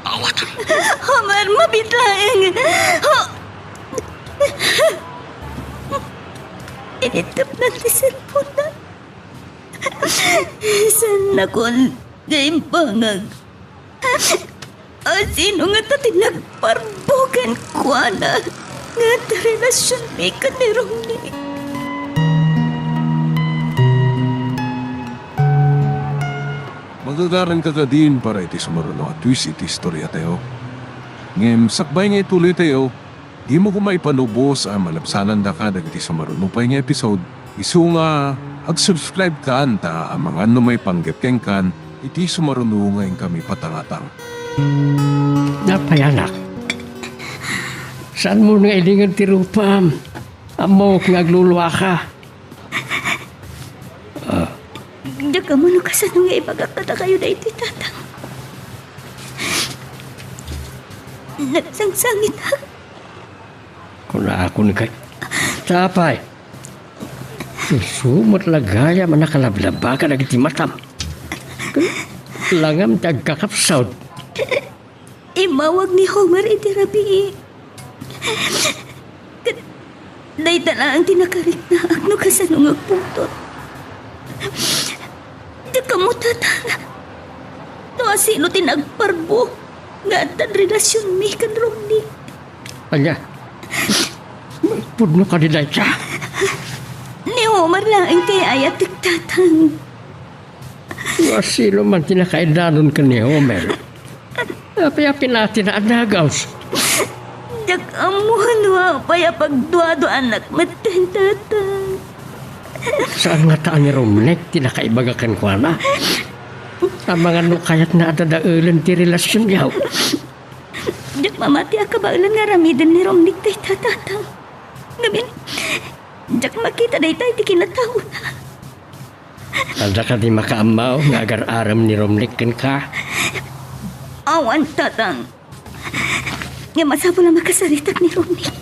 Awatan. Homer, mabitlaeng. Initap na ti cellphone na. Saan na kon game pangag? Sino nga tati nagparbugan kwa na nga ta relasyon mi ka ni Romnick? Magagaran ka din para iti sumaruno at twist iti istorya tayo. Ngem sakbay nga ituloy tayo, di mo kumaipanubos ang malapsanan da ka dagiti sumaruno pa nga episode. Isu nga, ag-subscribe ka anta ang mga may panggapkeng kan, iti sumaruno nga kami patangatang. Napayanak. Saan mo nga ilingan ti rupam? Amo nga agluluwa ka. Diya ka mo no kasano nga ibagakata kayo na iti tatang. Nagsangsangit ha. Kung na ako ni kay... Sapay. Susumot lagaya man nakalablaba ka nagiti matam. Langam tagkakapsawd. Imawag ni Homer iti rabi. Day tala ang tinakarik na akno kasanong agputot. Di ka mo tatanga. No asino tinagparbo nga atan relasyon mi kan Romney. Anya, pudno ka di siya. Ni Homer lang ang ayat tiktatang. Asilo man tinakaidanon ka ni Homer. Apay-apin natin na anagaws. Jak amuhan wa paya pagduado anak matentatang. Saan nga taan ni Romnek tinakaibagakan ko na? Ang mga nukayat na adadaulan ti relasyon yaw. Jak mamati akabaulan nga ramiden ni Romnik tay tatatang. Ngamin, jak makita day tay ti kinatao na. Alda ka di makaamaw nga agar aram ni Romnek kan ka. Awan tatang. Nga masabo na makasaritak ni Romnik.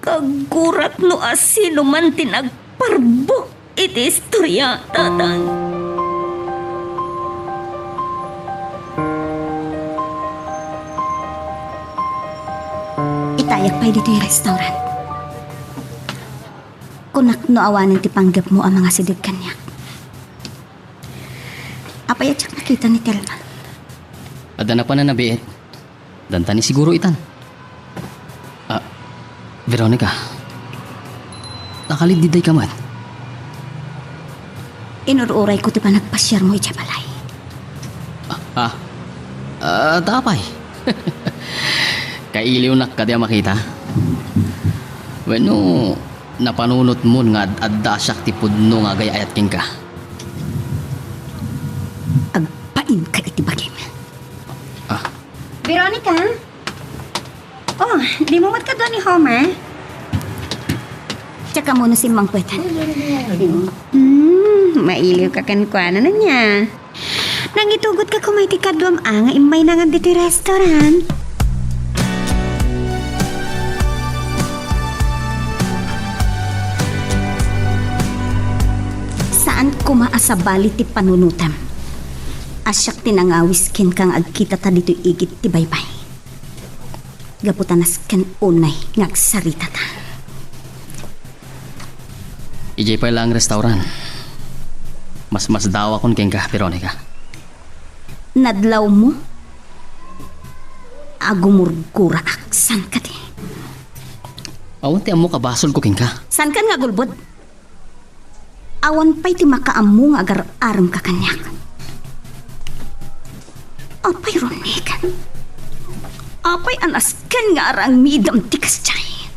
Kagurat no asino man tinagparbo iti istorya tatang. Itayak pa dito yung restaurant. Kunak no awanin ti panggap mo ang mga sidig kanya. Apay at nakita ni Telma. Adana pa na nabiit. Danta ni siguro itan. Veronica. Nakaliddiday ka man. Inururay ko ti pa nagpasyar mo itya balay. Tapay. Kailiw nak ka di makita. Bueno, napanunot mo nga adda siyak ti pudno nga gayayat king ka. Agpain ka iti bagim. Veronica? Oh, di mo mat ka doon ni Homer? Tsaka muna si Mang Pwetan. Mailiw ka kankwana na niya. Nangitugot ka kumay ti kadwam nga imay nangan dito restaurant. Saan kumaasabali ti panunutam? Asyak tinangawis kin kang agkita ta dito igit ti baybay. Gaputanas ken unay ngagsarita ta. Ijay pa lang restaurant. Mas dawa kon king ka, Veronica. Nadlaw mo? Agumurgura aksan ka ti. Awan ti amo kabasol ko king ka. San kan nga gulbod? Awan pa'y ti makaamu nga agar aram ka kanyak. Apay ronikan. Apay anasken nga arang midam tikas chay.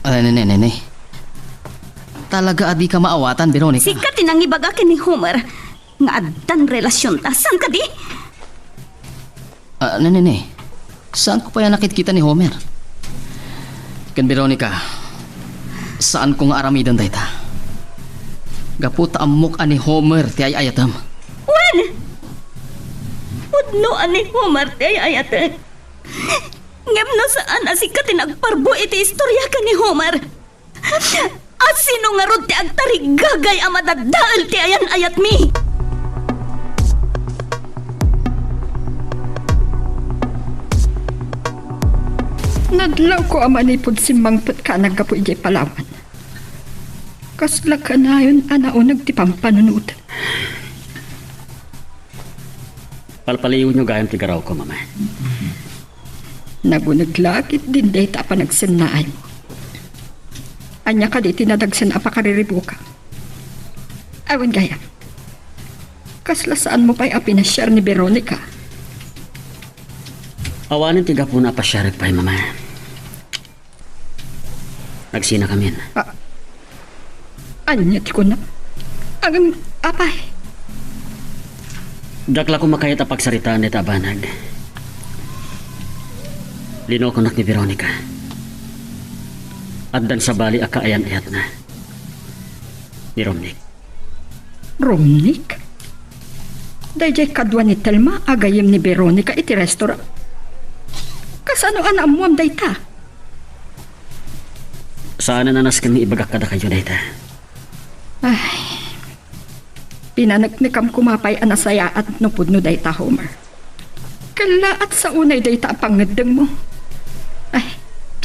Nene. Talaga adi ka maawatan, Veronica. Sikat tinangibagakin ni Homer nga addan relasyon ta. San ka di? Nene. Saan ko pa yan nakikita ni Homer? Kan Veronica, saan ko nga aramidan day ta? Gaputa amok ani Homer ti ay ayatam. Wen! Udno ani Homer ti ay ayatam. Ngem no saan asikat tinagparbo iti istorya ka ni Homer. At sino nga rod ti agtarigagay ang madadaal ti ayan ayat mi? Nadlaw ko amanipod si Mangput ka naggapo ijay Palawan. Kasla ka na yun anaunag ti pampanunutan. Palpaliw nyo gayam ti garaw ko, mama. Nagunaglakit din data pa nagsinnaay mo. Anya ka di tinadagsan apakariribo ka. Awan gaya. Kasla saan mo pa'y apinasyar ni Veronica? Awanin ti gapo na pasyarig pa'y, mama. Nagsina kami. Anya ti ko na. Ang apay. Dakla ko makayat apagsaritaan ni Tabanag. Lino ko nak ni Veronica. At dan sa bali akaayan-ayat na. Ni Romnik. Romnik? Dayjay kadwa ni Telma agayem ni Veronica iti restaurant. Kasano anam mo am dayta? Saan na nanas kami ibagak kada kayo dayta? Ay, pinanagnikam kumapay anasaya at nupod no dayta, Homer. Kala at sa unay dayta pangadeng mo. Ay,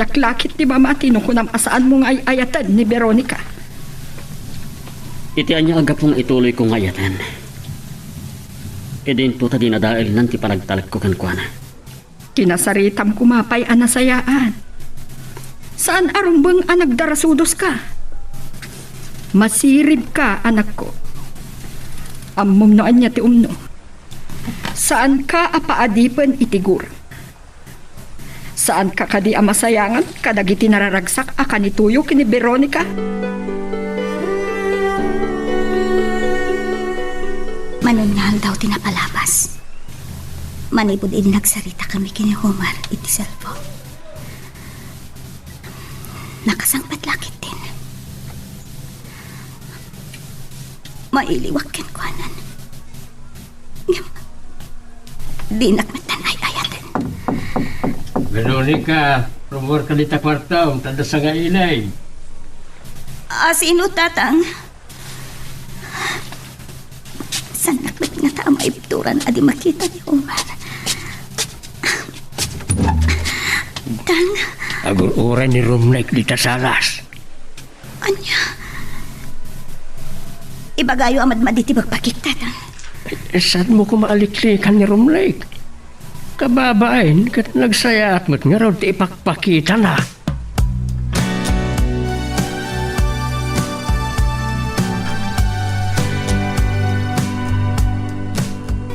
jaklakit di ba matino kunam asaan mo nga ayatan ni Veronica? Itian niya aga pong ituloy kong ayatan. Edin po ta dinadail nanti panagtalag ko kankwana. Kinasaritam kumapay anasayaan. Saan arumbang anagdarasudos ka? Masirib ka, anak ko. Ammom noan niya ti umno. Saan ka apaadipan itigur? Saan ka kadi amasayangan kadagiti nararagsak akan ituyo kini Veronica? Manunyahan daw tinapalabas. Manipod ini nagsarita kami kini Homer iti cellphone. Nakasangpat lakit din. Mailiwag ken kuanan. Di nakmatan ay ayatan. Veronica, rumor ka dita kwarta, tanda sa nga ilay. Sino tatang? San nakmat nga ta maibturan adi makita ni Homer. Tang, Agur-uran ni Romney dita salas. anya? Ibagayo amad maditi bagpakik tatang. Saan mo ko maaliklikan ni Romney? Kababain, kat nagsayat mo't nga raw ti ipakpakita na.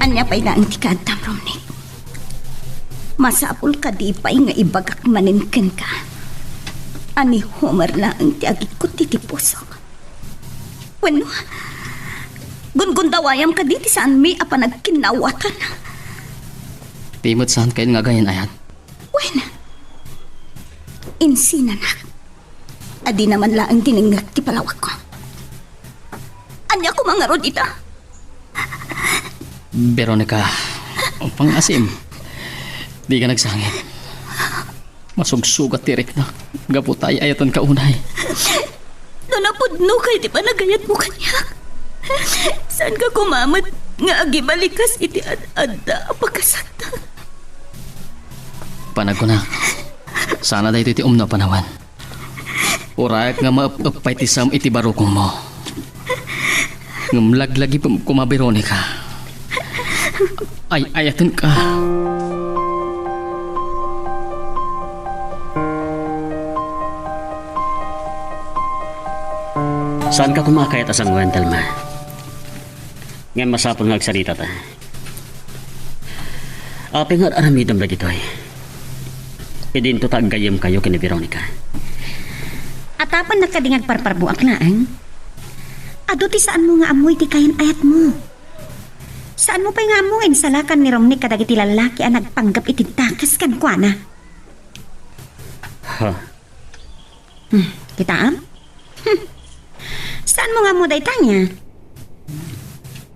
Anya pa'y na ang tikadtam, Romney. Masapul ka di pa'y nga ibagak maninken ka. Ani Homer lang ang tiagit ko titipuso. Bueno, gungundawayam ka diti saan mi apa nagkinawatan. Timot saan kayo nga gayan ayat? Bueno, insina na. Adi naman lang ang tiningnak ti palawak ko. Anya ko mga rodita. Veronica, ang pangasim. Di ka nagsangit. Masugsugat tirik na. Gaputay ayatan ka unay. Nanapudno kay di ba nagayat mo kanya? Saan ka kumamat nga agibalikas iti ad-adda pagkasakta? Panag ko na. Sana dahito iti umno panawan. Urayak nga maapapay ti sam iti barukong mo. Ngamlaglagi kuma Veronica. Ay ayatan ka. Saan ka kumakayat asang wentel ma? Ngayon masapang nagsalita ta. Api nga aramidam lagi to ay. Idin to taggayam kayo kini Veronica. Atapan nakadingag parparbuak na ang? Ado ti saan mo nga amoy ti kayan ayat mo? Saan mo pa'y nga amoy salakan ni Romney kadag iti lalaki ang nagpanggap iti takas kan kwa na? Ha? Kita am? Saan mo nga mo day tanya?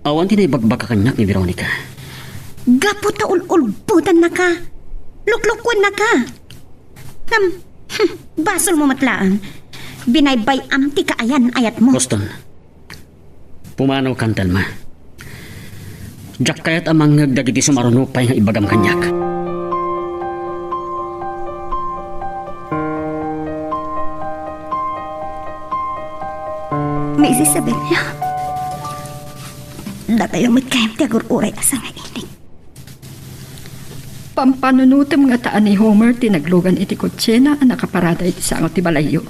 Awan tinaibagbaga kanyak ni Veronica. Gapo ta ulbutan na ka. Luklukwan na ka. Basol mo matlaan. Binaybay am ti kaayan ayat mo. Boston, pumanaw kantal ma. Diyak kayat amang nagdagiti sumarunupay nga ibagam kanyak. May isasabi niya. Datayo magkayam ti agur-uray asa nga inig. Pampanunutem nga taan ni Homer tinaglugan iti kutsena ang nakaparada iti sangot ti balayo.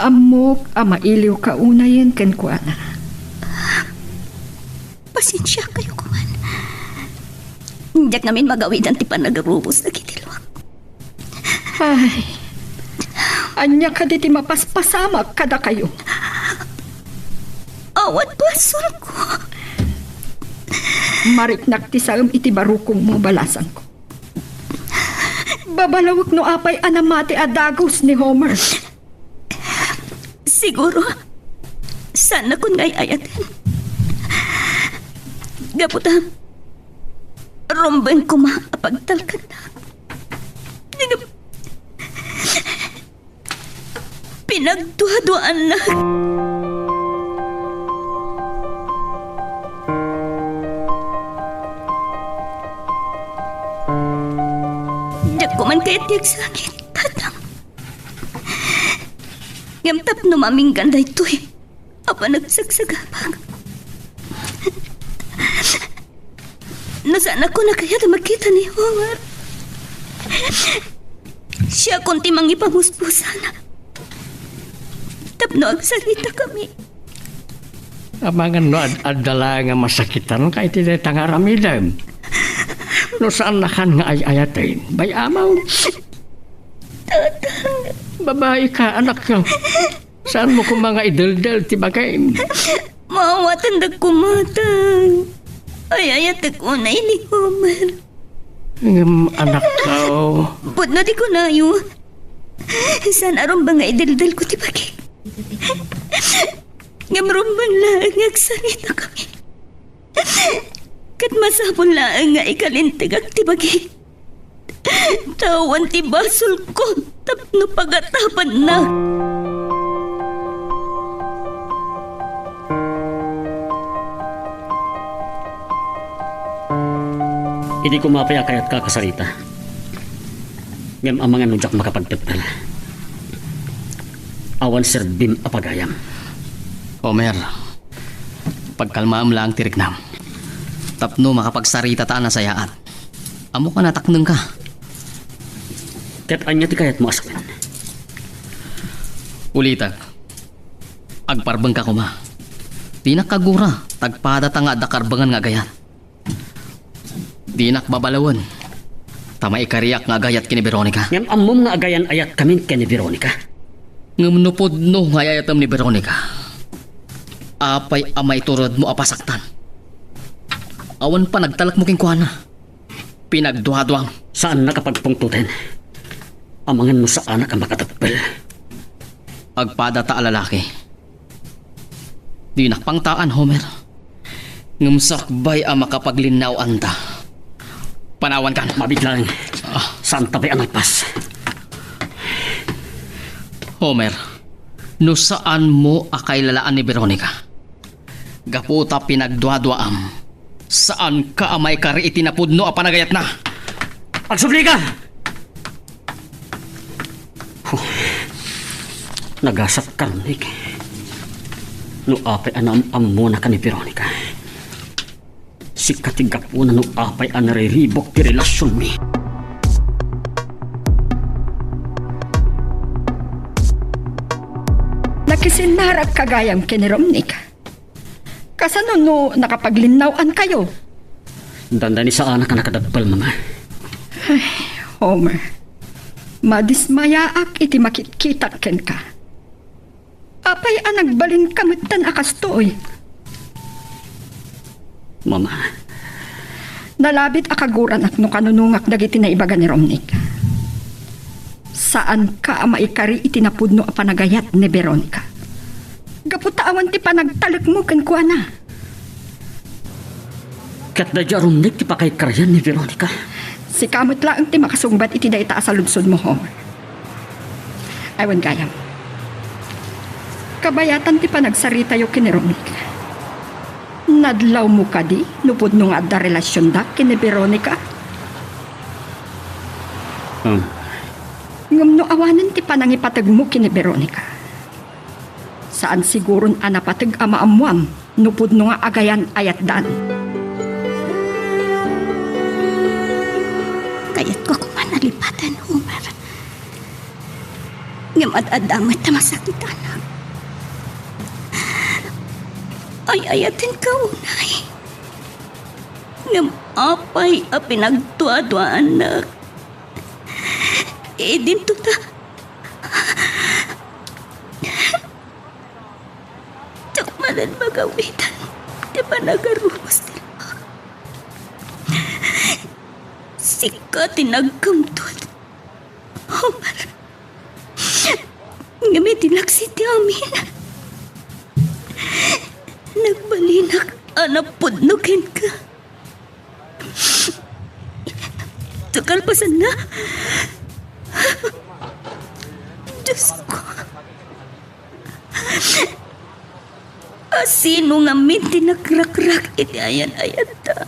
Amok amailiw ka unayin ken kuana. Pasensya kayo kuman. Diyak namin magawidan ti panagarubos na kitilwak. Ay, anya ka di ti mapaspasamak kada kayo. Awat basol ko. Mariknak ti sagam iti barukong mo balasan ko. Babalawak no apay anamati adagos ni Homer. Siguro, sana kun ngay ayatin. Gaputam, rombeng ko maapagtalkan na. pinagduha-duhaan na. Diyak ko man kaya't diyak sakit, tatang. Ngamtap no maming ganda ito eh. Apa nagsagsagapag. Nasaan ako na kaya na makita ni Homer? Siya kunti mang ipamuspusan. Tapno ang salita kami. Amangan no adala nga masakitan kay ti tangaramidem. No saan nakan nga ay-ayatin? Bay amaw. Babae ka, anak ka. Saan mo kung mga idaldal ti bagay? Mawatan dag kumatang. Ay ayat ako na ini Homer. Anak ka. Put na di ko na yun. Saan aron ba nga idaldal ko ti bagay? Ngamron man lang agsalita kami. Kat masapon lang nga ikalintig ang ti bagay. Tawan ti basol ko tapno pagatapan na. Hindi ko mapayakayat ka kasarita. Ngam ang mga nujak makapagpipil. Awan Sir Bim apagayam. Homer, pagkalmaam lang tiriknam. Tapno makapagsarita ta na sayaat. Amo ka natakneng ka. Ket anya ti kayat mo asawin. Ulitag. Agparbeng ka kuma. Di nakagura. Tagpada ta nga dakarbangan nga gayat. Di nakbabalawan. Tama ikariyak nga gayat kini Veronica. Ngam amom nga agayan ayat kami kani Veronica. Ngamunupod no nga ayatam ni Veronica. Apay amay turod mo apasaktan. Awan pa nagtalak mo king kuhana. Pinagduha-duang. Saan nakapagpungtuten? Amangan mo sa anak ang makatagpil. Agpada ta alalaki. Di nakpangtaan, Homer. Ngumsakbay ang makapaglinaw anta. Panawan kan. Mabiglang. Saan tabi ang nagpas? Homer, no saan mo akay lalaan ni Veronica? Gaputa pinagduha-duaam. Saan ka amay kari itinapudno a panagayat na? Agsubli ka! Nagasat karnig. No apay anam muna ka ni Veronica. Si katigap mo na no apay anariribok ti relasyon mi. Nakisinarag kagayang kiniromnik. Kasano no nakapaglinawan kayo? Dandani sa anak ka nakadagpal mga. Homer, madismayaak iti makikita ken ka. Apay anagbalin kamitan akastoy. Mama, Nalabit akaguran at no kanunungak dagiti na ibaga ni Romnik. Saan ka maikari itinapudno a panagayat ni Veronica? Gaputaawan ti panagtalik mo ken kuana. kat da jarum nik ti pakay karyan ni Veronica. Si kamot lang ti makasungbat iti da ita sa lunsod mo, Homer. Aywan gayam. Kabayatan ti panagsarita yo kini Romnik. Nadlaw mo ka di, nupod nung adda relasyon da kini Veronica. Ngam no awanan ti panangipatag mo kini Veronica. Saan siguron anapatag amaamuam, nupod nung agayan ayat dan. Kayat ko kumanalipatan, Homer. Ngam at-adamat na masakit, anak. Ay ayatin ka unay. Ngam apay a pinagtuadwa anak. Dinto ta. Tsak manan magawitan. Di ba nagarumos nila? Sika tinagkamtod. Homer. Ngami tinlaksiti amin. Nagbalinak anapudnukin ka. Tukalpasan na. Diyos ko. Sino nga min tinagrakrak iti ayan-ayat ta.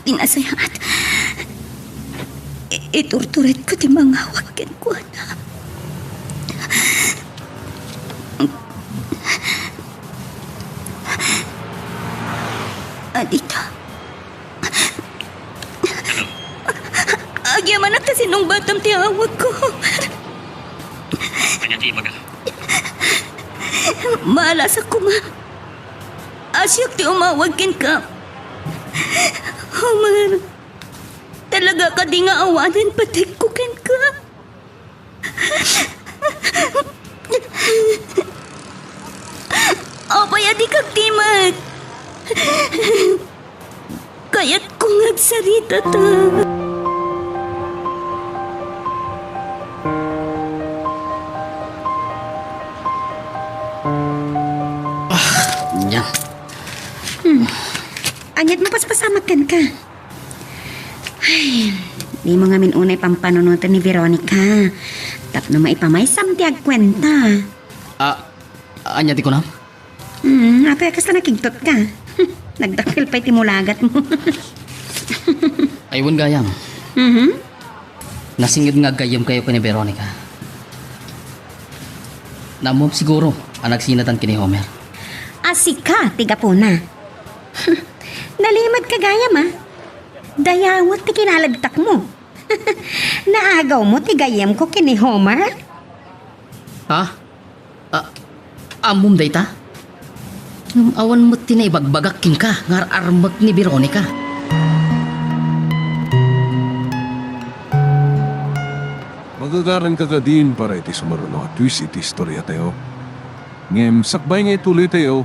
Tinasayat. Iturturet ko ti mga wakin ko na. Adita. Agyaman na kasi nung batang tiyawag ko. Kanya ti baga. Maalas ako ma. Asyak ti umawagin ka. Homer, talaga ka di nga awanin patik ko ken ka. Apaya di kag timat. Kaya't ko ngagsarita ta. Nya. Anyat mo paspasamatkan ka. Ay, di mo nga unay pampanunutan ni Veronica. Tapno maipamaysam ti agkwenta. Anya di ko na? Apay kas na nakigtot ka. Nagdakil pa'y timulagat mo. Aywan gayam. Nasingid nga gayam kayo ni Veronica. Namom siguro ang nagsinatan kini Homer. Asika, tiga po na. Nalimad ka gayam ah. Dayawat ti kinalagtak mo. Naagaw mo ti gayam ko kini Homer. Ha? Amom dayta? Awan mo tinaibagbagakin ka ngar armag ni Veronica. Magagaran ka din para iti sumaruno at twist iti istorya tayo. Ngem sakbay nga ituloy tayo,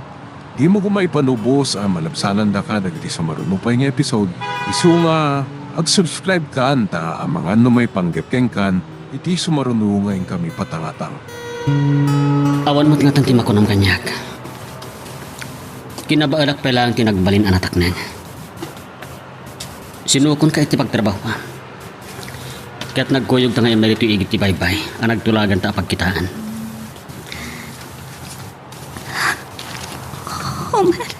di mo kumaipanubos ang malabsanan da ka dagiti sumaruno pa nga episode. Isu nga ag-subscribe ka anta ang mga may panggapkeng kan iti sumaruno ngayon kami patangatang. Awan mo't nga tanti makunam kanyak. Kinabaalak pa lang tinagbalin ang atak na. Sinukon ka iti pagtrabaho ka. Kaya't nagkuyog ta ngayon na ito igit ti baybay ang nagtulagan ta pagkitaan. Homer,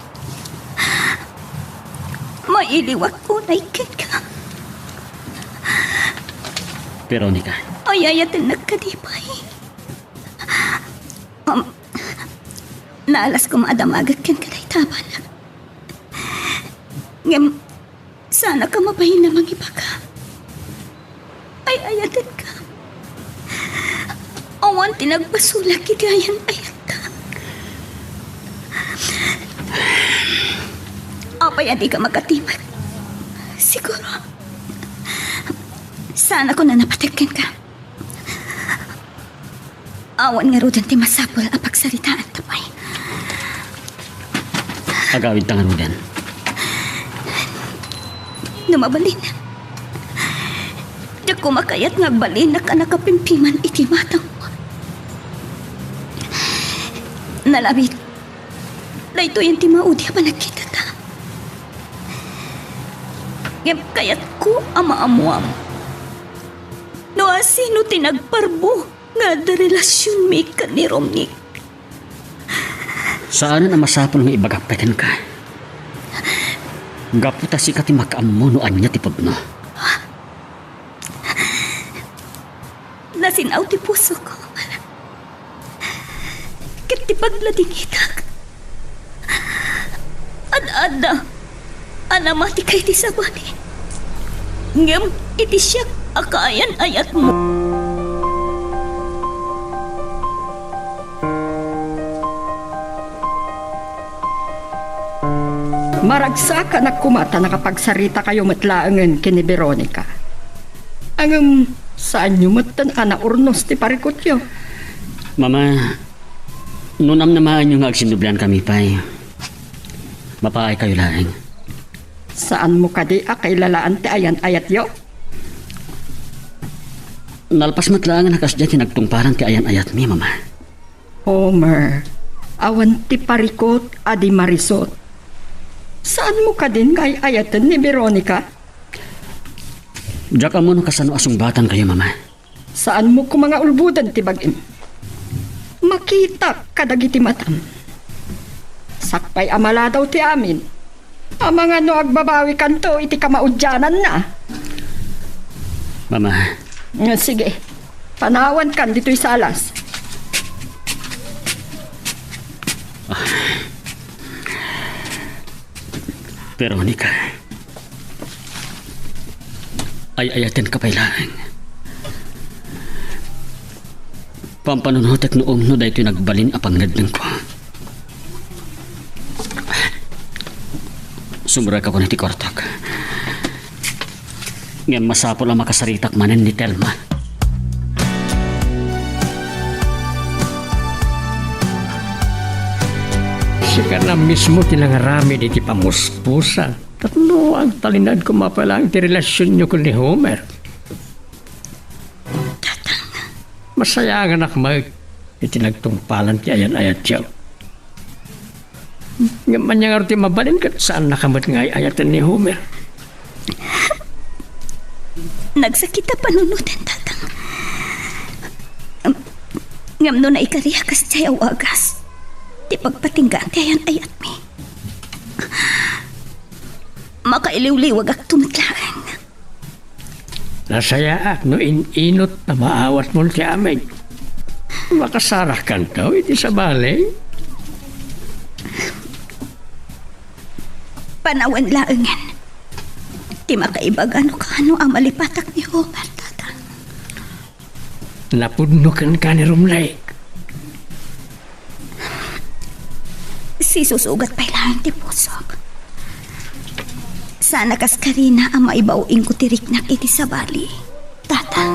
mailiwat ko na ikit ka. Veronica, Ayayatan nagkadipay. Naalas ko maadamagat ken kaday taban. Ngem, sana ka mabahin na mangiba ka. Ay ayatan ka. Awan tinagbasulak kigayan ayat ka. Apay di ka magkatiman. Siguro. Sana ko na napatikin ka. Awan nga rudan ti masapol ang pagsaritaan tapay. agawid tangan mo din. Numabalin. Di ko makayat nga balin na ka nakapimpiman iti matang mo. Nalabit. Dahito yung timaudi pa nakita ta. Ngem kayat ko ama-amuam. No asino tinagparbo nga da relasyon mi ka ni Romney. Saan na masapol nga ibagapetan ka? Gaputa si kati makaamuno anya tipod no. Nasinaw ti puso ko. Kiti pagladingitak. Ad-ada. Anamati kay ti sabani. Ngem iti siya akayan ayat mo. Maragsa ka na kumata nakapagsarita kayo matlaangan kini Veronica. Ang saan nyo matan ana urnos ti parikotyo? Mama, nunam naman yung agsindublian kami pa'y. Mapaay kayo laing. Saan mo kadi kay lalaan ti ayan ayat yo? Nalpas matlaangan nakas dyan tinagtungparan ti ayan ayat mi, mama. Homer, awan ti parikot adi marisot. Saan mo ka din kay ayatan ni Veronica? Diyak ka mo no kasano asong batan kayo, mama. Saan mo ko mga ulbudan ti bagim? makita kadagiti matam. Sakpay amala daw ti amin. Amang ano agbabawi kanto iti kamaudyanan na. Mama, Nga, sige, panawan kan dito'y salas. Veronica, ay-ayatin ka pailaan. Pampanunutek noong no dahil nagbalin apangad ng ko. Sumura ka po na ti Kortok. Ngayon masapol ang makasaritak manen ni Telma. Siya na mismo tinangarami di ti pamuspusan. Tatlo ang talinad ko mapalang ti relasyon niyo ko ni Homer. Masaya ang anak mag itinagtungpalan ti ayan-ayat siya. Ngayon niya nga ti mabalin ka saan nakamat nga ayatan ni Homer. Nagsakit na panunutin, tatang. Ngam no na ikariya kas siya wagas. Di pagpatinggan ti ayan-ayat mi. Makailiw-liwag ak tumitlaan. Nasaya ak no inot na maawat mo ti amin. Makasarah kan tao iti sa balay. Panawan laengan. Di makaibag ano ka ano ang malipatak ni Homer, tatang. Napudnukan ka ni Rumlay. Si susugat pa ilang ti pusok. Sana kas karina ang maibawing ko tiriknak iti sa bali, tata.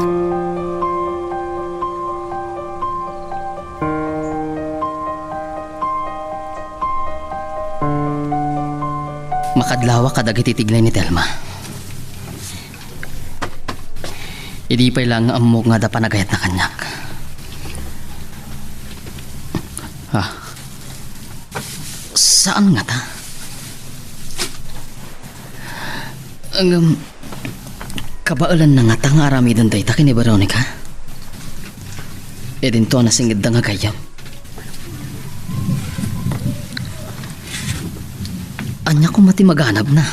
Makadlawa kadag ititiglay ni Telma. Idi pa lang amok nga da panagayat na kanyak. Saan nga ta? Ang kabaalan na nga ta nga aramidan day ta kini Veronica. E din to nasingid da nga gayam. Anya ko mati maghanap na.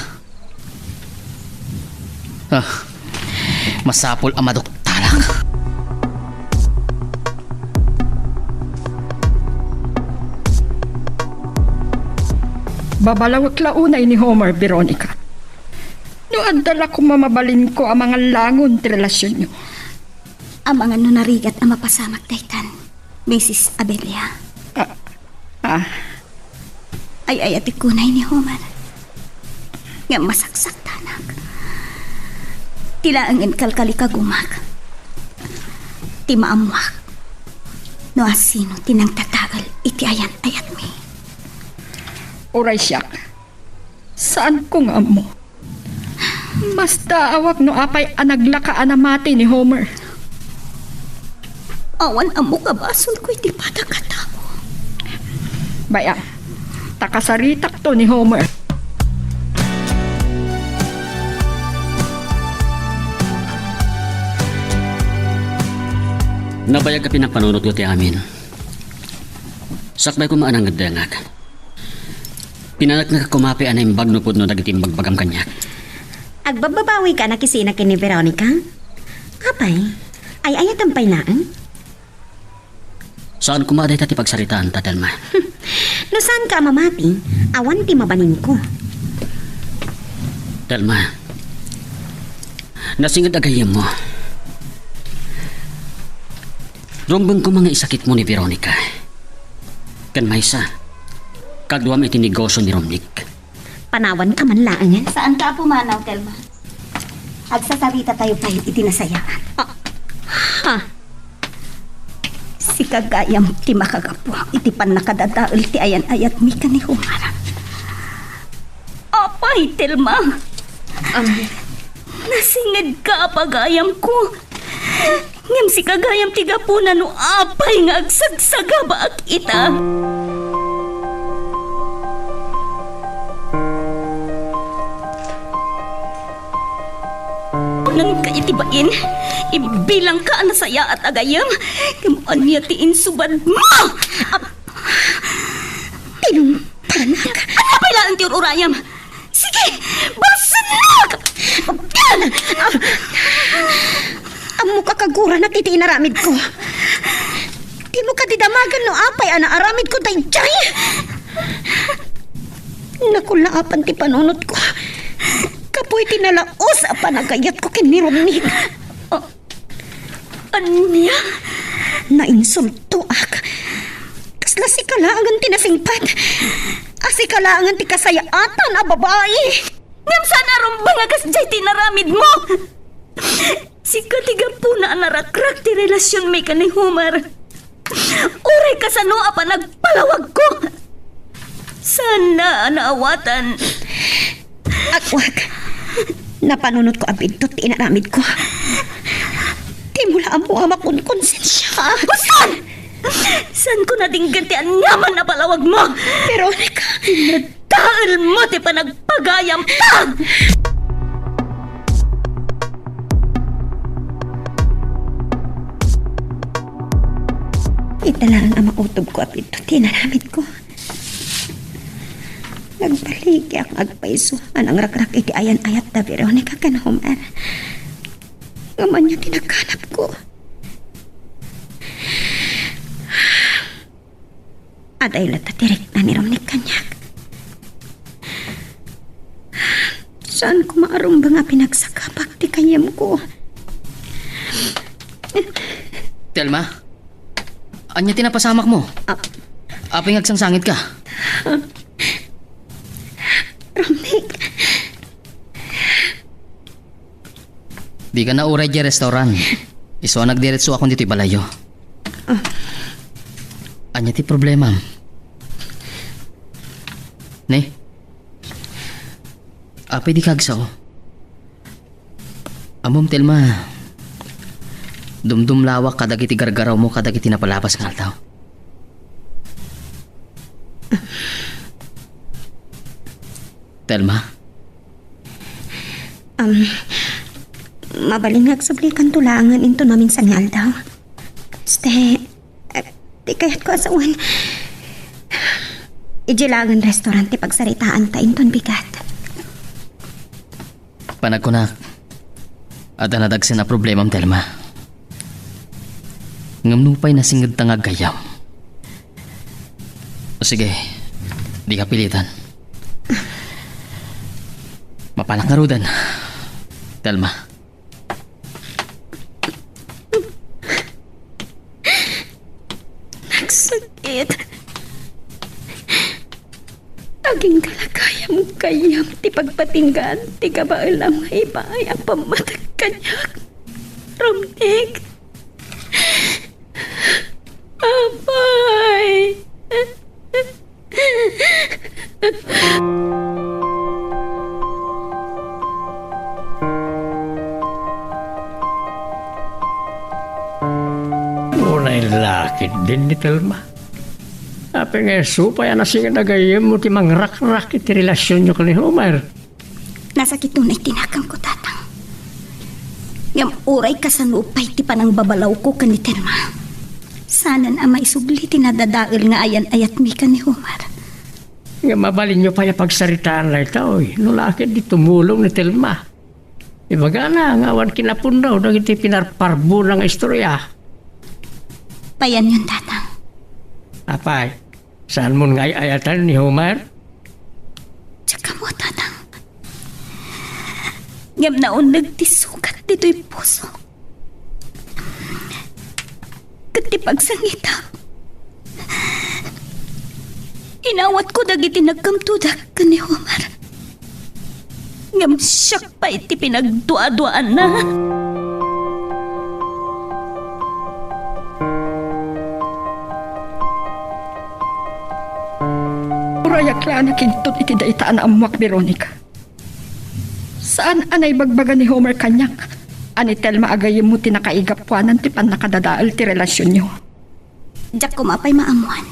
Masapol ang madoktalak. Babalawak launay ni Homer, Veronica. No andala ko mamabalin ko ang mga langon ti relasyon nyo. Ang mga nunarigat ang mapasamak daytan, Mrs. Abelia. Ay ati kunay ni Homer. Nga masaksak tanak. Tila ang kalkali kagumak. Ti maamuak. No asino tinang tatagal iti ayan-ayat mi. Oray siyak. Saan ko nga mo? Mas daawag no apay anaglakaan na mati ni Homer. Awan amo kabasol ko iti patakatako. Baya, takasaritak to ni Homer. Nabayag ka pinapanunod ko ti amin. Sakbay ko maanang nagdengag. Pinanak nga kumapi anay bagnupod no dagiti bagbagam kanyak. Agbababawi ka na kisina kini Veronica? Apay, ay ayat ang pailaan? Saan kumaday tati pagsaritaan, Tadelma? No saan ka mamati, awan ti mabanin ko. Telma, nasingad agayam mo. Rumbang ko mga isakit mo ni Veronica. Kan maysa, kagduam iti negosyo ni Romnick. Panawan ka man laangan. Saan ka pumanaw, Telma? Agsasarita tayo tayo itinasayaan. Si kagayam ti makagapo, iti pan nakadadaol ti ayan-ayat mi ka ni Humara. Apay, Telma! Nasingid ka, pagayam ko. Ngam si kagayam ti gapuna no apay nga agsagsagaba ak ita. Nang kayo tibain, Ibilang ka na saya at agayam. Kamuan niya tiin subad mo. Tinungpanak. Ano pala ang tiyon urayam? Sige, balsanag! Amo ka kagura na kiti inaramid ko. Di mo ka didamagan no apay ana aramid ko tay jay. Nakulaapan ti panunot ko. Kapoy tinalaos a panagayat ko kinirumnig. Anya? Nainsulto ak. Kasla si kalaangan tinasingpat. Asi kalaangan ti kasayaatan a babae. Ngam sana rumbang akas jay tinaramid mo. Si katiga po na narakrak ti relasyon may ka ni Homer. Uray ka sa noa pa nagpalawag ko. Sana naawatan. Akwag. Napanunod ko ang pinto ti inaramid ko. Di mula mo ama kong konsensya. Saan? Saan ko natinggan ti anyaman na palawag mo? Veronica. Nadahal mo ti panagpagayam pa. Italaan ang mautob ko at ito tinaramid ko. Nagbalik ang agpaisuhan ang rakrak iti ayan-ayat na Veronica kan Homer. Ngaman niya tinakanap ko. At ay latatirik na ni Romnick kanyak. Saan ko maarong ba nga pinagsakabak ti kanyam ko? Telma, anya tinapasamak mo? Aping agsangsangit ka? Romnick. Di ka na uray di restaurant. Iso nagdiretso akong dito'y balayo. Anya ti problema? Ne? Apay di kagsaw. Amom Telma, dumdum lawak kadagiti gargaraw mo kadagiti napalapas nga altaw. Telma? Mabalingag sa blikan tulangan into namin sa ngal daw. Ste, di kaya't ko asawan. Ijilangan restaurant ti pagsaritaan ta inton bigat. Panagkunak. At anadagsin na problemam Telma. Ngamnupay na singad tangag gayam. O sige, di ka pilitan. Mapanak nga rudan. Telma. Nagsakit. Aging kalagayam ti pagpatinggan ti kabailang maibay ang pamatag kanyak. Romnick. Apay. Unay lakit din ni Telma. Ape nga supay na siya nagayam mo ti mangrak-rak iti relasyon nyo ka ni Homer. Nasakit tunay tinakang ko, tatang. Ngam uray kasanupay ti panang babalaw ko ka ni Telma. Sana na maisubli tinadadail nga ayan-ayat mi ka ni Homer. Nga mabalin nyo pa yung pagsaritaan na ito. Nulakit di tumulong ni Telma. Ibaga na, ngawan kinapundaw na iti pinarparbo ng istorya. Payan yun, tatang. Apay, saan mo nga ayatan ni Homer? Tsaka mo, tatang. Ngam naon nagtisukat dito'y puso. Kati pagsangita. Inawat ko dagiti nagkamtudak ka ni Homer. Ngam siyak pa iti pinagdua-duaan na. Urayak lang nakintot iti daitaan na amuak, Veronica. Saan anay bagbaga ni Homer kanyak? Ani Telma agayim mo tinakaigapwanan ti pan nakadadaal ti relasyon nyo. Diyak kumapay maamuan.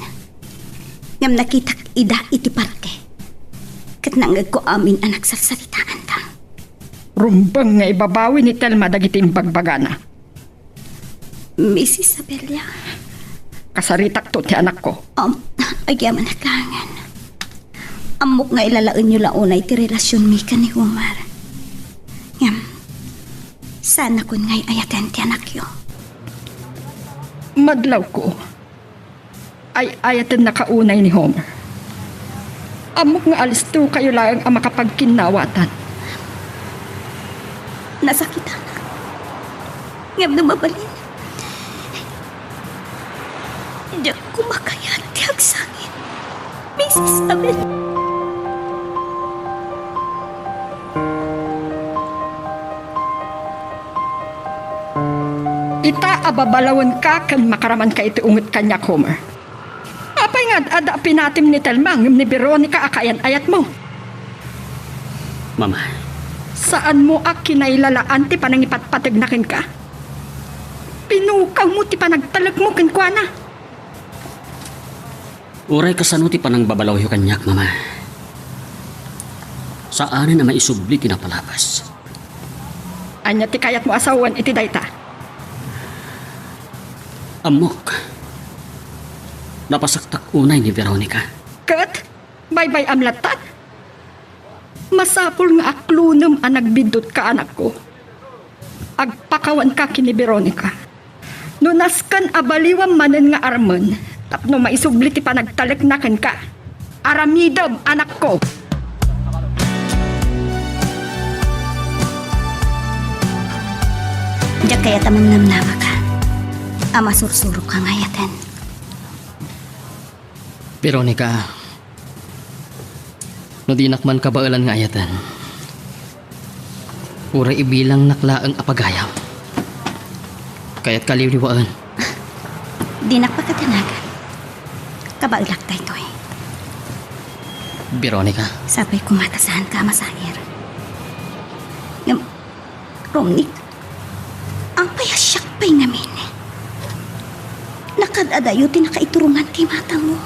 Ngam nakitak ida iti parte. Kat nangag ko amin anak sa salitaan ta. Rumbang nga ibabawi ni Telma dagiti bagbaga na. Miss Isabella. Kasaritak to ti anak ko. Agyaman na kangan. Amok nga ilalaon nyo launay ti relasyon mi ka ni Homer. Ngam, sana kun nga'y ayaten ti anak yo. Madlaw ko. Ay ayaten na kaunay ni Homer. Amok nga alis to kayo lang ang makapagkinawatan. Nasakitan na. Ngam na mabalin. Diyak kumakayat ti agsangin. Miss Isabella. Ita ababalawan ka kan makaraman ka iti unget kanya, Homer. Apay nga ada pinatim ni Telma ngem ni Veronica akayan ayat mo. Mama, Saan mo ak kinailalaan ti panangipatpatagnakin ka? Pinukaw mo ti panagtalag mo kenkwana. uray kasano ti panang babalaw yu kanyak, mama. Saanin na maisubli tinapalapas. Anya ti kayat mo asawan iti dayta. Amok. Napasaktak unay ni Veronica. Kat, bye-bye amlatan. Masapul nga aklunam ang nagbidot ka anak ko. Agpakawan ka kini Veronica. Nunaskan abaliwam manen nga arman, tapno maisubli ti panagtaleknakan ka. Aramidam anak ko. Diyak kaya tamang namnama ka. Ama sursuro ka ngayaten. Veronica, no di nakman kabaalan nga ayatan. Uray ibilang naklaang apagayaw. Kaya't kaliliwaan. Di nakpakatanagan. Kabailak tayo to eh. Veronica, Sabay kumatasahan ka masahir. Ngam, Romney, ang payasyak pa'y namin eh. Nakadadayo ti nakaiturungan ti mata mo.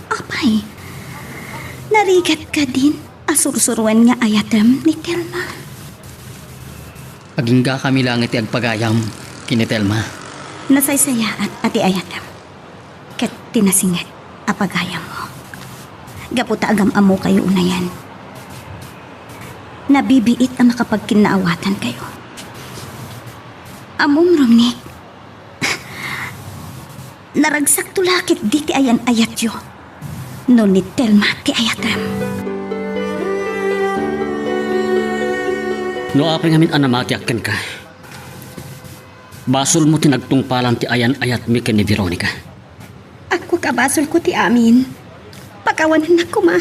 Apay, narigat ka din asursuruan nga ayatem ni Telma. agingga kami lang iti agpagayam kini Telma. Nasaysayaan ati ayatem. Kat tinasingat apagayam mo. Gaputa agam amo kayo unayan. Nabibiit ang makapagkinaawatan kayo. Amom Romney, naragsak tulakit di ti ayan ayat yo. No ni Telma ti ayatem. No apay ngamin anamakyakken ka. Basol mo tinagtungpalan ti ayan ayat mi ken ni Veronica. Ako kabasol ko ti amin. Pakawanan na ko ma.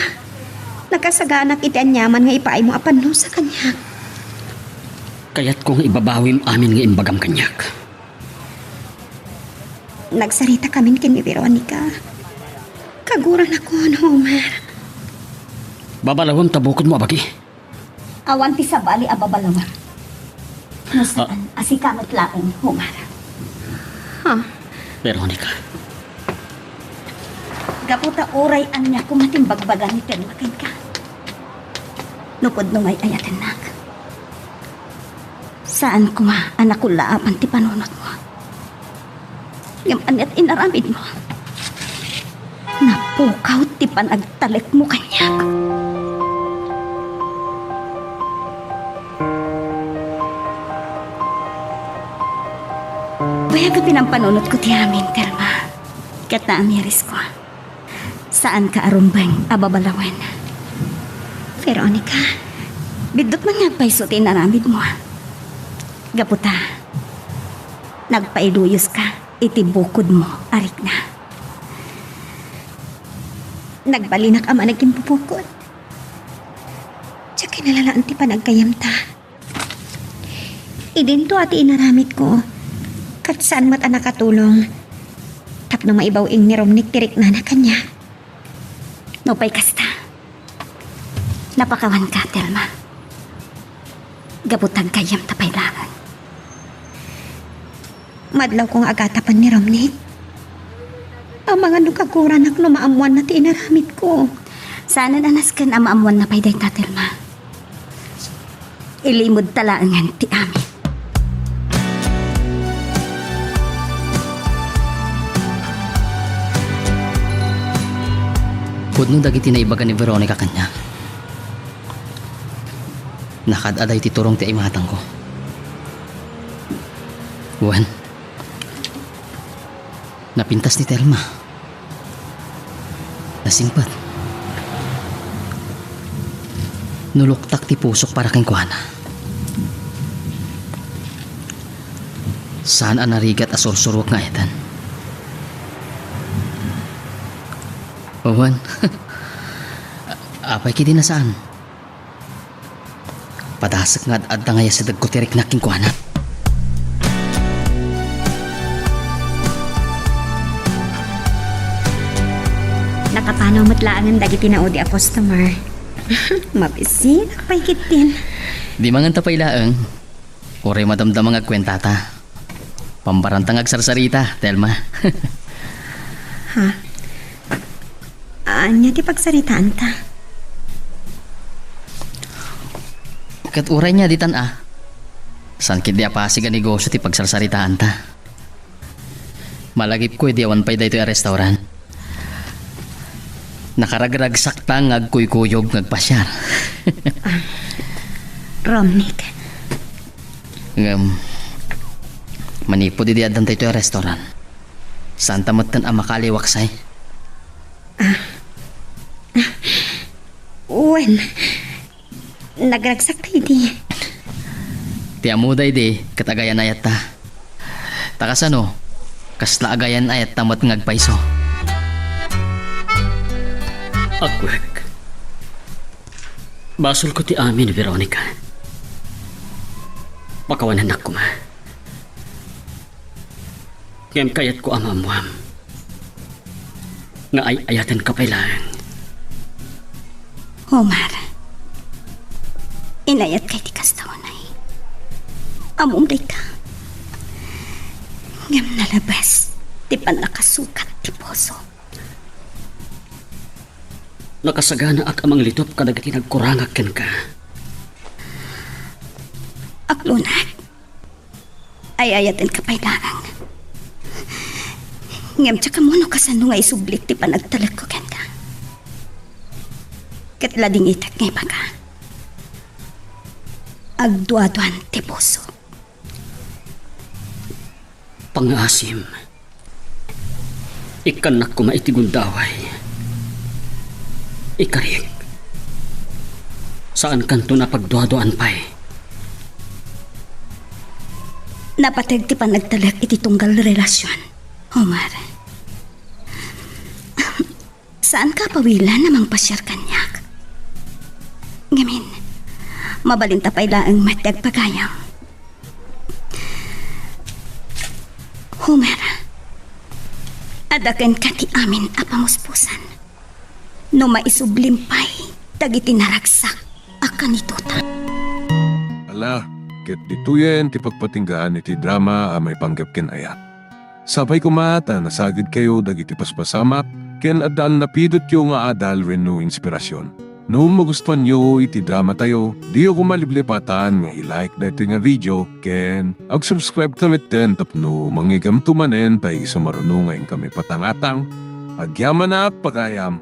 Nakasaganak iti anyaman nga ipaay mo apan no sa kanya. Kaya't kung ibabawim amin nga imbagam kanyak. Nagsarita kami kin ni Veronica. Kaguran ako no, Homer. Babalawam tabukod mo abagi. Awan ti sabali ababalawa. No saan asikamot laeng Homer. Veronica, Gaputa oray anya kumatimbagbagan ni Telma ken ka. Nupod no may ayaten nak. Saan kuma anak ko laapan ti panunot mo? Ngam anyat inaramid mo. Napukaw ti panagtalek mo kanyak. Baya ka pinampanunot ko ti amin, Telma. Kat na amiris ko. Saan ka arumbang ababalawan? Veronica, bidot man nga pa'y sutin naramid mo. Gaputa, nagpailuyos ka, itibukod mo, arik na. Nagbalinak ama naging pupukot. Tsaka nalalaan ti panagkayam ta. Idinto ati inaramid ko. Kat saan mat anak katulong. Tapno maibaw ing ni Romnick tirik na kanya. Nupay kasta. Napakawan ka, Telma. Gabutang kayam tapay langan. Madlaw kong agatapan ni Romnick. Ang mga nukaguran ak lumaamuan na ti inaramid ko. Sana nanas kan amaamuan na pay day ta, Telma. Ilimod talaangan ti amin. Pudno dagiti na ibaga ni Veronica kanya. Nakadaday ti turong ti ay matang ko. Juan, napintas ni Telma. Nasingpat. Nuluktak ti pusok para kay Kuana. Saan ang narigat asursurwak nga etan? Juan, apay kiti na saan? Padasak nga at ngaya sa dagkotirik na king Kuana. Nakapanaw matlaangan dagiti naudi a customer. Mabisin, nakapahigit din. Di mangan tapay laeng. Ore madamdam mga kwentata. Pambarantang agsarsarita, Telma. Anya ti pagsaritaan ta. Kat uray niya ditan San kid di apasiga negosyo ti pagsarsaritaan ta. Malagip ko di awan pay daytoy a restaurant. Nakaragragsak ta ngagkuy-kuyog ngagpasyar. Romnick, Manipo di adan tayo restaurant. Santa matan ang makaliwaksay. Wen, nagragsak tayo di. Ti amuday di katagayan ayat ta. Takasano, kasla agayan ayat tamat ngagpaiso. Agwek. Basol ko ti amin, Veronica. Makawanan ako ma. Ngem kayat ko amamuam. Nga ay ayatan ka pailang. Omar, inayat kay ti kastawanay. Amumday ka. Ngam nalabas, ti panakasukat ti poso. Nakasagana ak amang litop kadagiti nagkurangak ken ka. Aklunak, ay ayatin ka pailangan. Ngam tsaka mo no kasano nga isublik ti panagtalag ko ken ka. Katlading itak ngay baka. Agduaduan ti puso. Pangasim. Ikanak ko maitigundaway. Ikarig. Saan kanto na pagduaduan pa'y? Napatag ti panagtalag iti tunggal relasyon, Omar. Saan ka pawilan namang pasyar kanyak? Ngamin, mabalinta pa ilaang matag pagayam. Homer, adakan ka ti amin apamuspusan. No maisublimpay, dagiti naragsak, akan ituta. Ala, ket dituyen ti pagpatinggaan iti drama a may panggap ken ayat. Sabay kumata nasagid kayo dagiti paspasamak ken adal napidot yo nga adal renno inspirasyon. No magustuhan nyo iti drama tayo, di ako maliblipatan nga i-like na iti nga video ken ag-subscribe tamit ten tapno mangigam tumanen tay sumarunungayin kami patangatang agyaman na pagayam.